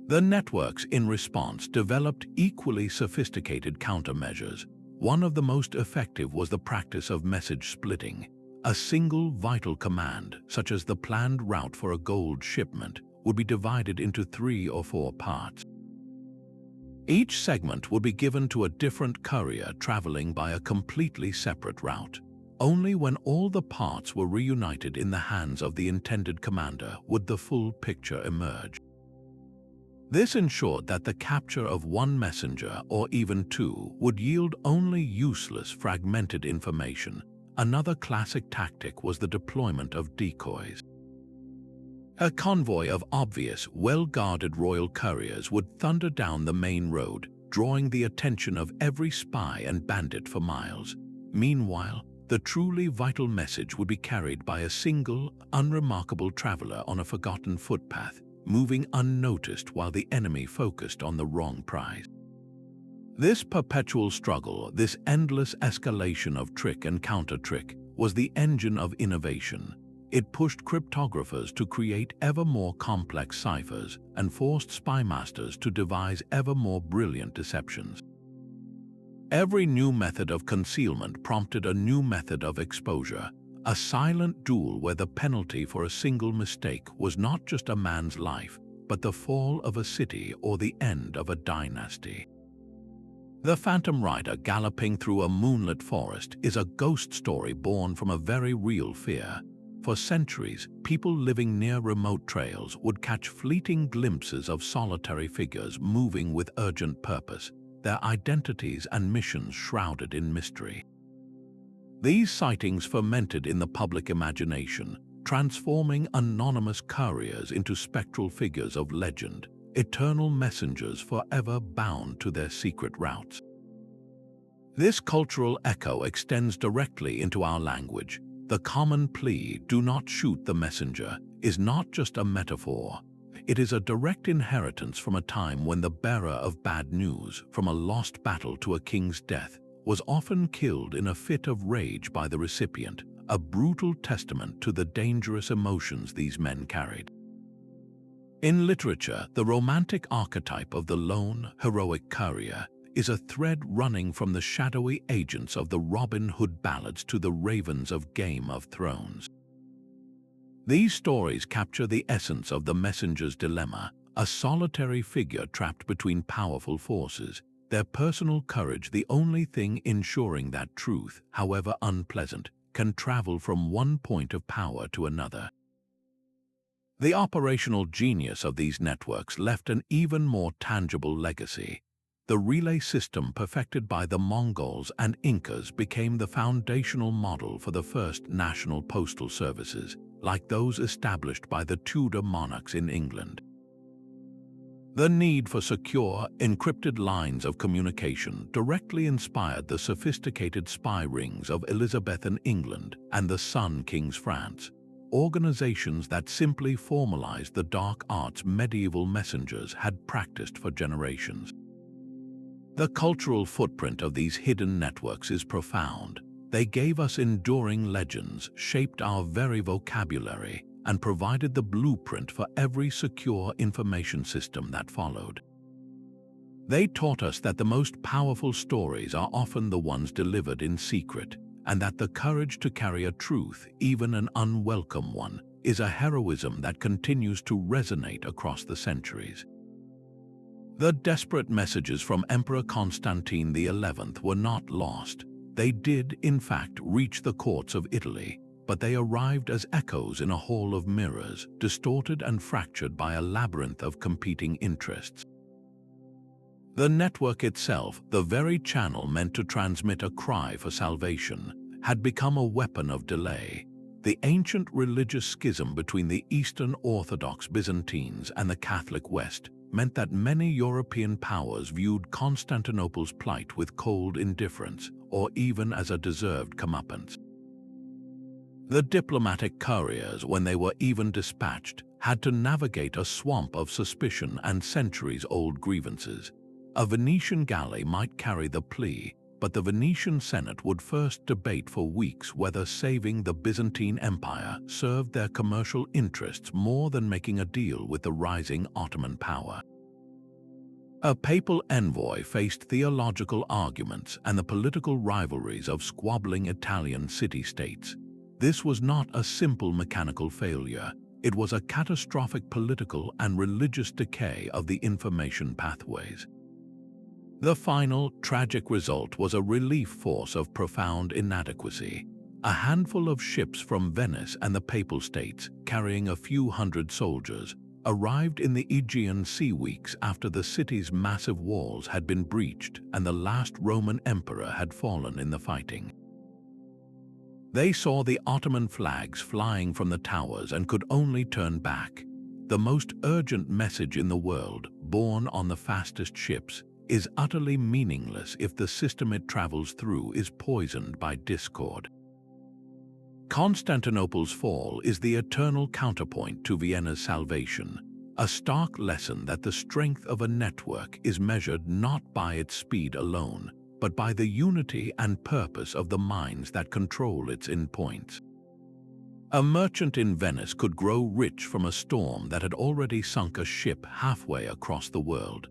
The networks, in response, developed equally sophisticated countermeasures. One of the most effective was the practice of message splitting. A single vital command, such as the planned route for a gold shipment, would be divided into 3 or 4 parts. Each segment would be given to a different courier traveling by a completely separate route. Only when all the parts were reunited in the hands of the intended commander would the full picture emerge. This ensured that the capture of one messenger, or even 2, would yield only useless fragmented information. Another classic tactic was the deployment of decoys. A convoy of obvious, well-guarded royal couriers would thunder down the main road, drawing the attention of every spy and bandit for miles. Meanwhile, the truly vital message would be carried by a single, unremarkable traveler on a forgotten footpath, moving unnoticed while the enemy focused on the wrong prize. This perpetual struggle, this endless escalation of trick and counter-trick, was the engine of innovation. It pushed cryptographers to create ever more complex ciphers and forced spymasters to devise ever more brilliant deceptions. Every new method of concealment prompted a new method of exposure, a silent duel where the penalty for a single mistake was not just a man's life, but the fall of a city or the end of a dynasty. The phantom rider galloping through a moonlit forest is a ghost story born from a very real fear. For centuries, people living near remote trails would catch fleeting glimpses of solitary figures moving with urgent purpose, their identities and missions shrouded in mystery. These sightings fermented in the public imagination, transforming anonymous couriers into spectral figures of legend, eternal messengers forever bound to their secret routes. This cultural echo extends directly into our language. The common plea, "do not shoot the messenger," is not just a metaphor. It is a direct inheritance from a time when the bearer of bad news, from a lost battle to a king's death, was often killed in a fit of rage by the recipient, a brutal testament to the dangerous emotions these men carried. In literature, the romantic archetype of the lone, heroic courier is a thread running from the shadowy agents of the Robin Hood ballads to the ravens of Game of Thrones. These stories capture the essence of the messenger's dilemma, a solitary figure trapped between powerful forces, their personal courage the only thing ensuring that truth, however unpleasant, can travel from one point of power to another. The operational genius of these networks left an even more tangible legacy. The relay system perfected by the Mongols and Incas became the foundational model for the first national postal services, like those established by the Tudor monarchs in England. The need for secure, encrypted lines of communication directly inspired the sophisticated spy rings of Elizabethan England and the Sun King's France, organizations that simply formalized the dark arts medieval messengers had practiced for generations. The cultural footprint of these hidden networks is profound. They gave us enduring legends, shaped our very vocabulary, and provided the blueprint for every secure information system that followed. They taught us that the most powerful stories are often the ones delivered in secret, and that the courage to carry a truth, even an unwelcome one, is a heroism that continues to resonate across the centuries. The desperate messages from Emperor Constantine XI were not lost. They did, in fact, reach the courts of Italy, but they arrived as echoes in a hall of mirrors, distorted and fractured by a labyrinth of competing interests. The network itself, the very channel meant to transmit a cry for salvation, had become a weapon of delay. The ancient religious schism between the Eastern Orthodox Byzantines and the Catholic West meant that many European powers viewed Constantinople's plight with cold indifference, or even as a deserved comeuppance. The diplomatic couriers, when they were even dispatched, had to navigate a swamp of suspicion and centuries-old grievances. A Venetian galley might carry the plea, but the Venetian Senate would first debate for weeks whether saving the Byzantine Empire served their commercial interests more than making a deal with the rising Ottoman power. A papal envoy faced theological arguments and the political rivalries of squabbling Italian city-states. This was not a simple mechanical failure. It was a catastrophic political and religious decay of the information pathways. The final, tragic result was a relief force of profound inadequacy. A handful of ships from Venice and the Papal States, carrying a few hundred soldiers, arrived in the Aegean Sea weeks after the city's massive walls had been breached and the last Roman emperor had fallen in the fighting. They saw the Ottoman flags flying from the towers and could only turn back. The most urgent message in the world, borne on the fastest ships, is utterly meaningless if the system it travels through is poisoned by discord. Constantinople's fall is the eternal counterpoint to Vienna's salvation, a stark lesson that the strength of a network is measured not by its speed alone, but by the unity and purpose of the minds that control its endpoints. A merchant in Venice could grow rich from a storm that had already sunk a ship halfway across the world.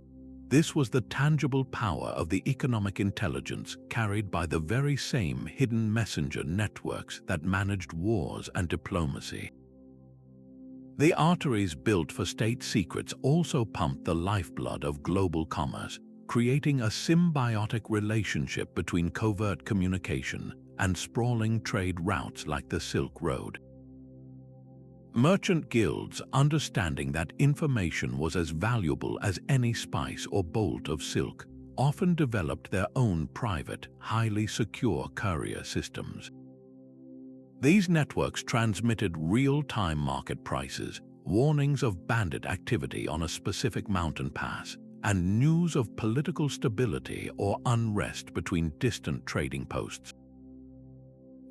This was the tangible power of the economic intelligence carried by the very same hidden messenger networks that managed wars and diplomacy. The arteries built for state secrets also pumped the lifeblood of global commerce, creating a symbiotic relationship between covert communication and sprawling trade routes like the Silk Road. Merchant guilds, understanding that information was as valuable as any spice or bolt of silk, often developed their own private, highly secure courier systems. These networks transmitted real-time market prices, warnings of bandit activity on a specific mountain pass, and news of political stability or unrest between distant trading posts.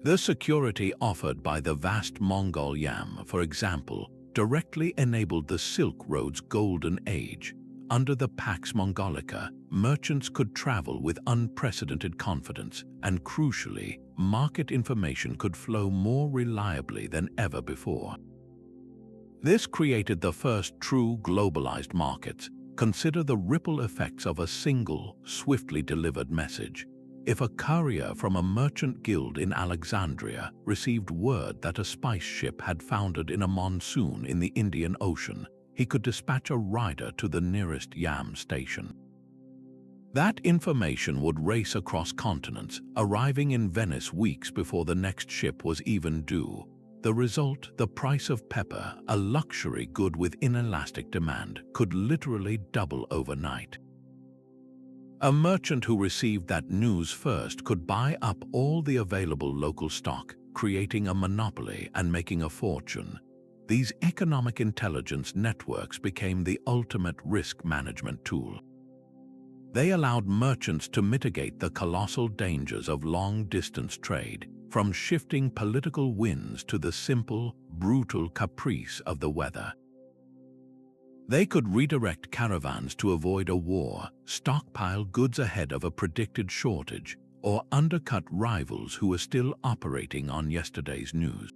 The security offered by the vast Mongol Yam, for example, directly enabled the Silk Road's golden age. Under the Pax Mongolica, merchants could travel with unprecedented confidence, and crucially, market information could flow more reliably than ever before. This created the first true globalized markets. Consider the ripple effects of a single, swiftly delivered message. If a courier from a merchant guild in Alexandria received word that a spice ship had foundered in a monsoon in the Indian Ocean, he could dispatch a rider to the nearest Yam station. That information would race across continents, arriving in Venice weeks before the next ship was even due. The result, the price of pepper, a luxury good with inelastic demand, could literally double overnight. A merchant who received that news first could buy up all the available local stock, creating a monopoly and making a fortune. These economic intelligence networks became the ultimate risk management tool. They allowed merchants to mitigate the colossal dangers of long-distance trade, from shifting political winds to the simple, brutal caprice of the weather. They could redirect caravans to avoid a war, stockpile goods ahead of a predicted shortage, or undercut rivals who were still operating on yesterday's news.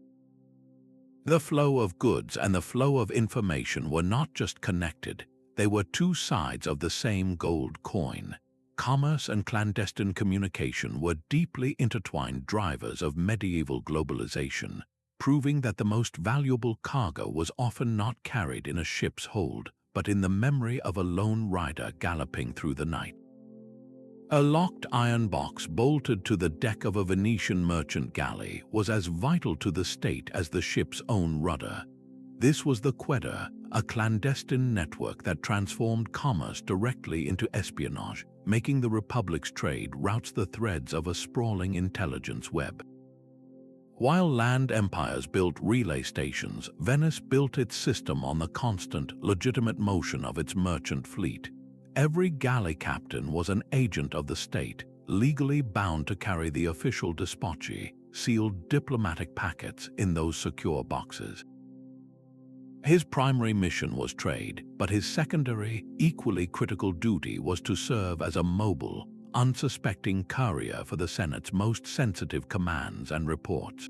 The flow of goods and the flow of information were not just connected, they were two sides of the same gold coin. Commerce and clandestine communication were deeply intertwined drivers of medieval globalization, proving that the most valuable cargo was often not carried in a ship's hold, but in the memory of a lone rider galloping through the night. A locked iron box bolted to the deck of a Venetian merchant galley was as vital to the state as the ship's own rudder. This was the Quedder, a clandestine network that transformed commerce directly into espionage, making the Republic's trade routes the threads of a sprawling intelligence web. While land empires built relay stations, Venice built its system on the constant, legitimate motion of its merchant fleet. Every galley captain was an agent of the state, legally bound to carry the official despatchi, sealed diplomatic packets in those secure boxes. His primary mission was trade, but his secondary, equally critical duty was to serve as a mobile, unsuspecting courier for the Senate's most sensitive commands and reports.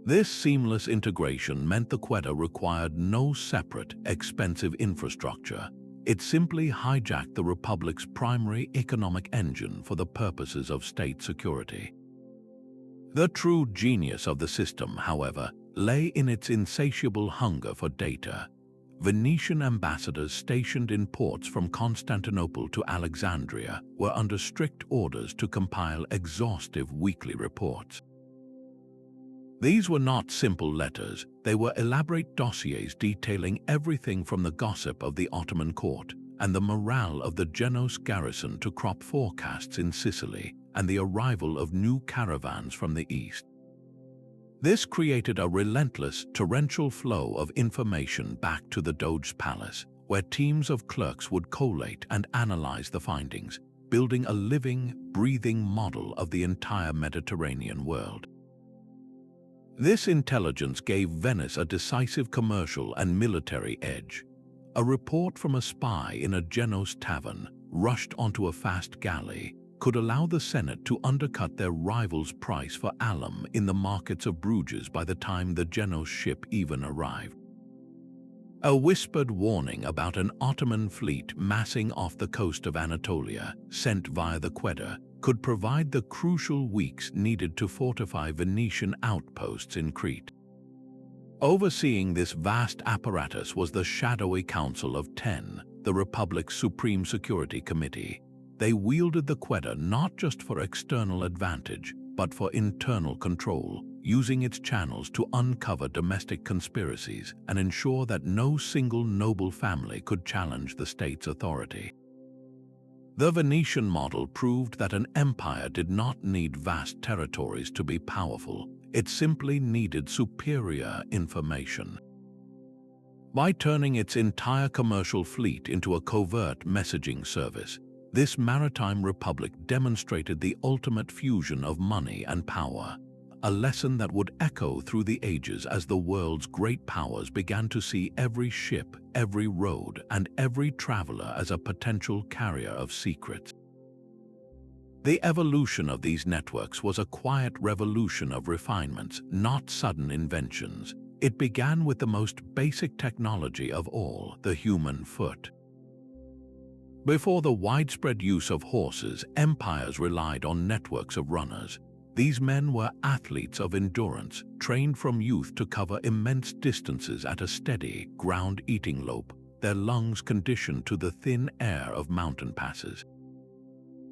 This seamless integration meant the Quetta required no separate, expensive infrastructure. It simply hijacked the Republic's primary economic engine for the purposes of state security. The true genius of the system, however, lay in its insatiable hunger for data. Venetian ambassadors stationed in ports from Constantinople to Alexandria were under strict orders to compile exhaustive weekly reports. These were not simple letters, they were elaborate dossiers detailing everything from the gossip of the Ottoman court and the morale of the Genoese garrison to crop forecasts in Sicily and the arrival of new caravans from the east. This created a relentless, torrential flow of information back to the Doge's palace, where teams of clerks would collate and analyze the findings, building a living, breathing model of the entire Mediterranean world. This intelligence gave Venice a decisive commercial and military edge. A report from a spy in a Genoese tavern, rushed onto a fast galley, could allow the Senate to undercut their rival's price for alum in the markets of Bruges by the time the Genoese ship even arrived. A whispered warning about an Ottoman fleet massing off the coast of Anatolia, sent via the Quetta, could provide the crucial weeks needed to fortify Venetian outposts in Crete. Overseeing this vast apparatus was the shadowy Council of Ten, the Republic's Supreme Security Committee. They wielded the Quetta not just for external advantage, but for internal control, using its channels to uncover domestic conspiracies and ensure that no single noble family could challenge the state's authority. The Venetian model proved that an empire did not need vast territories to be powerful, it simply needed superior information. By turning its entire commercial fleet into a covert messaging service, this maritime republic demonstrated the ultimate fusion of money and power, a lesson that would echo through the ages as the world's great powers began to see every ship, every road, and every traveler as a potential carrier of secrets. The evolution of these networks was a quiet revolution of refinements, not sudden inventions. It began with the most basic technology of all, the human foot. Before the widespread use of horses, empires relied on networks of runners. These men were athletes of endurance, trained from youth to cover immense distances at a steady, ground-eating lope, their lungs conditioned to the thin air of mountain passes.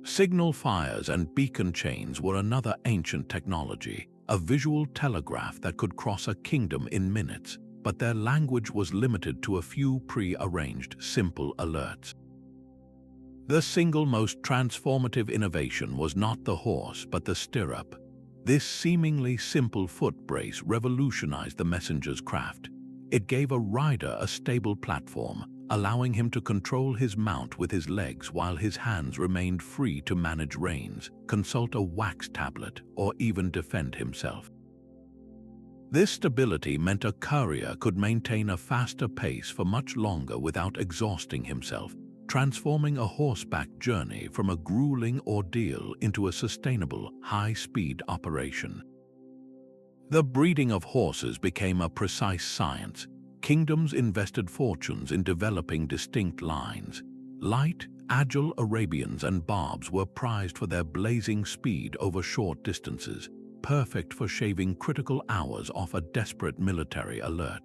Signal fires and beacon chains were another ancient technology, a visual telegraph that could cross a kingdom in minutes, but their language was limited to a few pre-arranged, simple alerts. The single most transformative innovation was not the horse but the stirrup. This seemingly simple foot brace revolutionized the messenger's craft. It gave a rider a stable platform, allowing him to control his mount with his legs while his hands remained free to manage reins, consult a wax tablet, or even defend himself. This stability meant a courier could maintain a faster pace for much longer without exhausting himself, transforming a horseback journey from a grueling ordeal into a sustainable, high-speed operation. The breeding of horses became a precise science. Kingdoms invested fortunes in developing distinct lines. Light, agile Arabians and Barbs were prized for their blazing speed over short distances, perfect for shaving critical hours off a desperate military alert.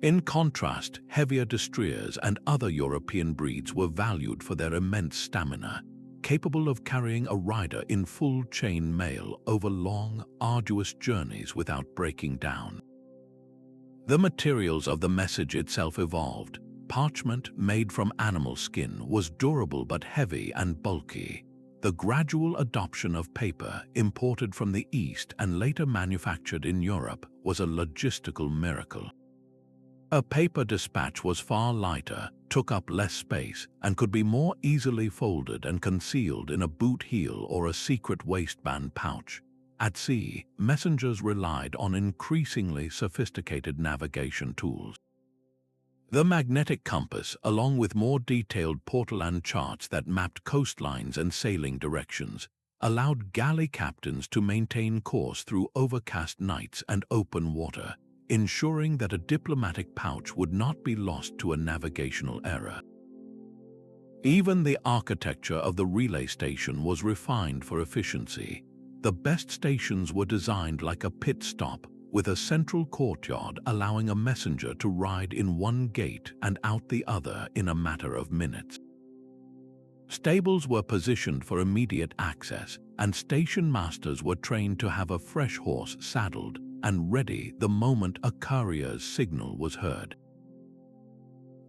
In contrast, heavier destriers and other European breeds were valued for their immense stamina, capable of carrying a rider in full chain mail over long, arduous journeys without breaking down. The materials of the message itself evolved. Parchment made from animal skin was durable but heavy and bulky. the gradual adoption of paper, imported from the East and later manufactured in Europe, was a logistical miracle. A paper dispatch was far lighter, took up less space, and could be more easily folded and concealed in a boot heel or a secret waistband pouch. At sea, messengers relied on increasingly sophisticated navigation tools. The magnetic compass, along with more detailed portolan charts that mapped coastlines and sailing directions, allowed galley captains to maintain course through overcast nights and open water, ensuring that a diplomatic pouch would not be lost to a navigational error. Even the architecture of the relay station was refined for efficiency. The best stations were designed like a pit stop, with a central courtyard allowing a messenger to ride in one gate and out the other in a matter of minutes. Stables were positioned for immediate access, and station masters were trained to have a fresh horse saddled and ready the moment a courier's signal was heard.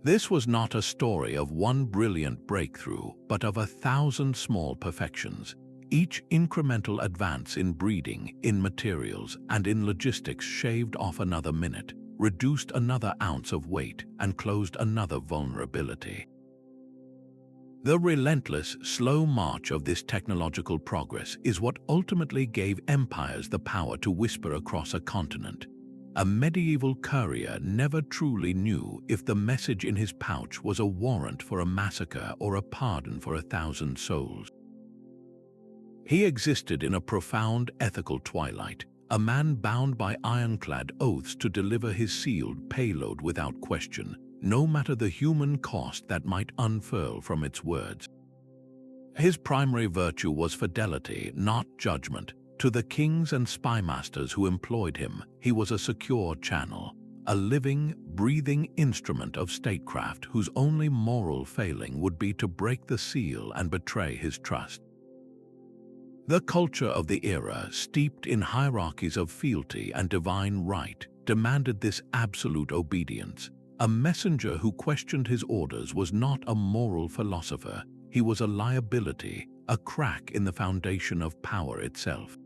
This was not a story of one brilliant breakthrough, but of 1,000 small perfections. Each incremental advance in breeding, in materials, and in logistics shaved off another minute, reduced another ounce of weight, and closed another vulnerability. The relentless, slow march of this technological progress is what ultimately gave empires the power to whisper across a continent. A medieval courier never truly knew if the message in his pouch was a warrant for a massacre or a pardon for 1,000 souls. He existed in a profound ethical twilight, a man bound by ironclad oaths to deliver his sealed payload without question, no matter the human cost that might unfurl from its words. His primary virtue was fidelity, not judgment. To the kings and spymasters who employed him, he was a secure channel, a living, breathing instrument of statecraft whose only moral failing would be to break the seal and betray his trust. The culture of the era, steeped in hierarchies of fealty and divine right, demanded this absolute obedience. A messenger who questioned his orders was not a moral philosopher. He was a liability, a crack in the foundation of power itself.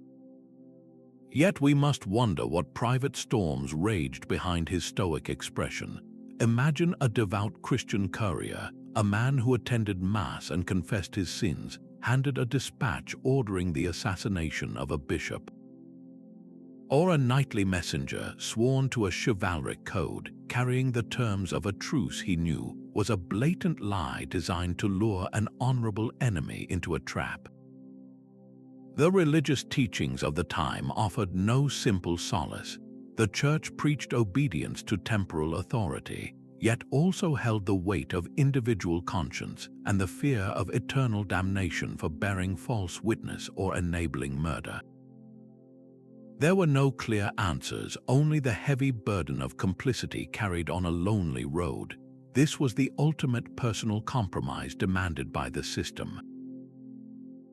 Yet we must wonder what private storms raged behind his stoic expression. Imagine a devout Christian courier, a man who attended Mass and confessed his sins, handed a dispatch ordering the assassination of a bishop. Or a knightly messenger sworn to a chivalric code, carrying the terms of a truce he knew was a blatant lie designed to lure an honorable enemy into a trap. The religious teachings of the time offered no simple solace. The Church preached obedience to temporal authority, yet also held the weight of individual conscience and the fear of eternal damnation for bearing false witness or enabling murder. There were no clear answers, only the heavy burden of complicity carried on a lonely road. This was the ultimate personal compromise demanded by the system.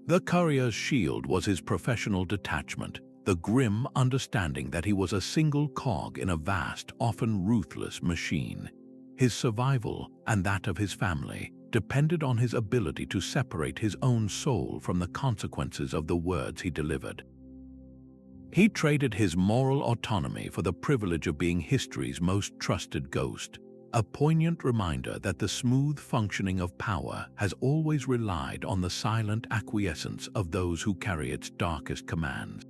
The courier's shield was his professional detachment, the grim understanding that he was a single cog in a vast, often ruthless machine. His survival, and that of his family, depended on his ability to separate his own soul from the consequences of the words he delivered. He traded his moral autonomy for the privilege of being history's most trusted ghost, a poignant reminder that the smooth functioning of power has always relied on the silent acquiescence of those who carry its darkest commands.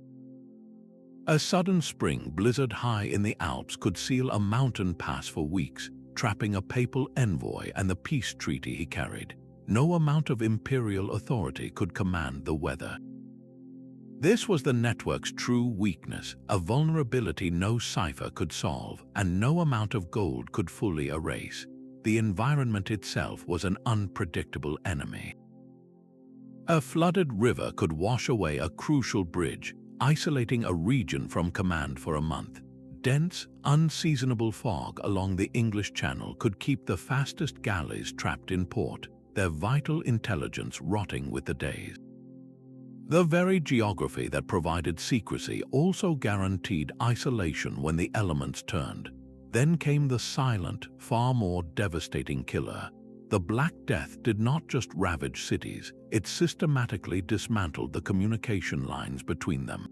A sudden spring blizzard high in the Alps could seal a mountain pass for weeks, trapping a papal envoy and the peace treaty he carried. No amount of imperial authority could command the weather. This was the network's true weakness, a vulnerability no cipher could solve and no amount of gold could fully erase. The environment itself was an unpredictable enemy. A flooded river could wash away a crucial bridge, isolating a region from command for a month. Dense, unseasonable fog along the English Channel could keep the fastest galleys trapped in port, their vital intelligence rotting with the days. The very geography that provided secrecy also guaranteed isolation when the elements turned. Then came the silent, far more devastating killer, the Black Death did not just ravage cities, it systematically dismantled the communication lines between them.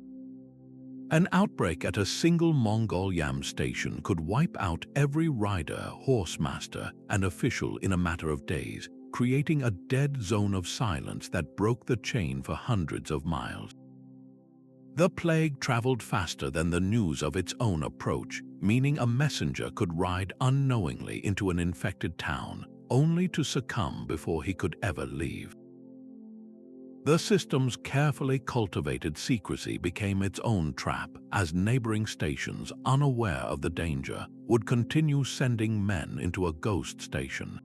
An outbreak at a single Mongol Yam station could wipe out every rider, horsemaster, and official in a matter of days, creating a dead zone of silence that broke the chain for hundreds of miles. The plague traveled faster than the news of its own approach, meaning a messenger could ride unknowingly into an infected town, only to succumb before he could ever leave. The system's carefully cultivated secrecy became its own trap, as neighboring stations, unaware of the danger, would continue sending men into a ghost station.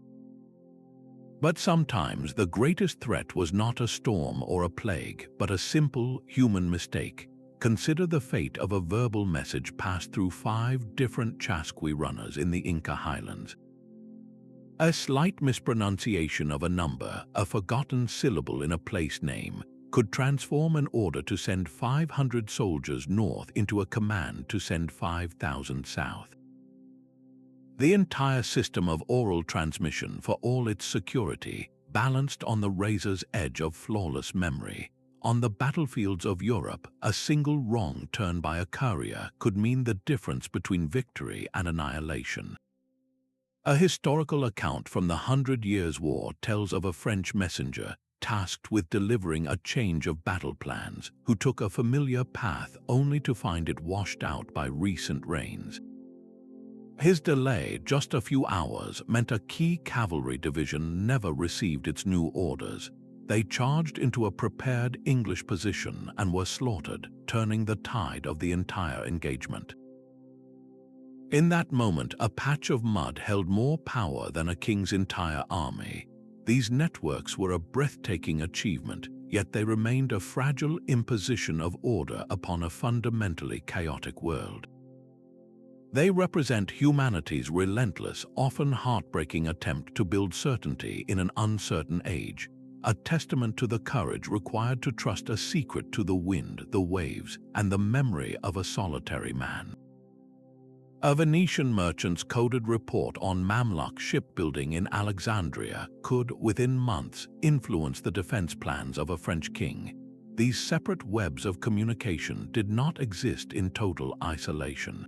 But sometimes the greatest threat was not a storm or a plague, but a simple human mistake. Consider the fate of a verbal message passed through 5 different Chasqui runners in the Inca highlands. A slight mispronunciation of a number, a forgotten syllable in a place name, could transform an order to send 500 soldiers north into a command to send 5,000 south. The entire system of oral transmission, for all its security, balanced on the razor's edge of flawless memory. On the battlefields of Europe, a single wrong turn by a courier could mean the difference between victory and annihilation. A historical account from the 100 Years' War tells of a French messenger tasked with delivering a change of battle plans, who took a familiar path only to find it washed out by recent rains. His delay, just a few hours, meant a key cavalry division never received its new orders. They charged into a prepared English position and were slaughtered, turning the tide of the entire engagement. In that moment, a patch of mud held more power than a king's entire army. These networks were a breathtaking achievement, yet they remained a fragile imposition of order upon a fundamentally chaotic world. They represent humanity's relentless, often heartbreaking attempt to build certainty in an uncertain age, a testament to the courage required to trust a secret to the wind, the waves, and the memory of a solitary man. A Venetian merchant's coded report on Mamluk shipbuilding in Alexandria could, within months, influence the defense plans of a French king. These separate webs of communication did not exist in total isolation.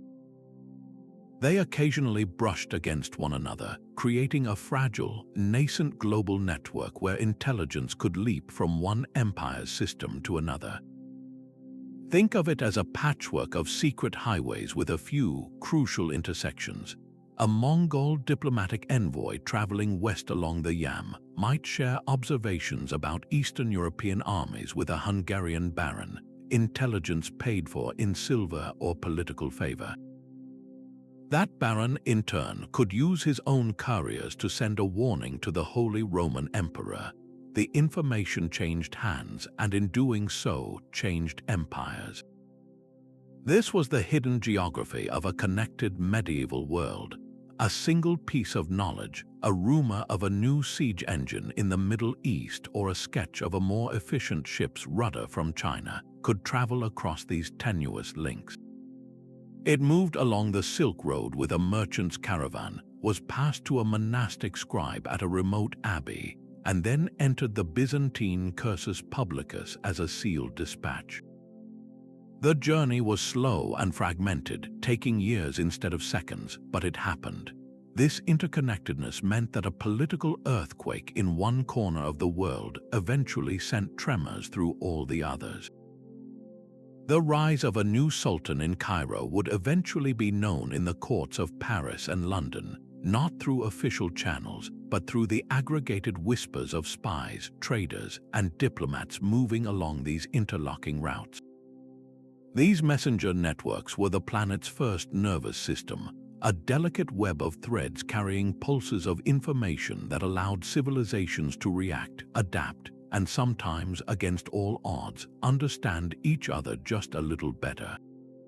They occasionally brushed against one another, creating a fragile, nascent global network where intelligence could leap from one empire's system to another. Think of it as a patchwork of secret highways with a few crucial intersections. A Mongol diplomatic envoy traveling west along the Yam might share observations about Eastern European armies with a Hungarian baron, intelligence paid for in silver or political favor. That baron, in turn, could use his own couriers to send a warning to the Holy Roman Emperor. The information changed hands, and in doing so, changed empires. This was the hidden geography of a connected medieval world. A single piece of knowledge, a rumor of a new siege engine in the Middle East or a sketch of a more efficient ship's rudder from China, could travel across these tenuous links. It moved along the Silk Road with a merchant's caravan, was passed to a monastic scribe at a remote abbey, and then entered the Byzantine Cursus Publicus as a sealed dispatch. The journey was slow and fragmented, taking years instead of seconds, but it happened. This interconnectedness meant that a political earthquake in one corner of the world eventually sent tremors through all the others. The rise of a new sultan in Cairo would eventually be known in the courts of Paris and London, not through official channels, but through the aggregated whispers of spies, traders, and diplomats moving along these interlocking routes. These messenger networks were the planet's first nervous system, a delicate web of threads carrying pulses of information that allowed civilizations to react, adapt, and sometimes, against all odds, understand each other just a little better.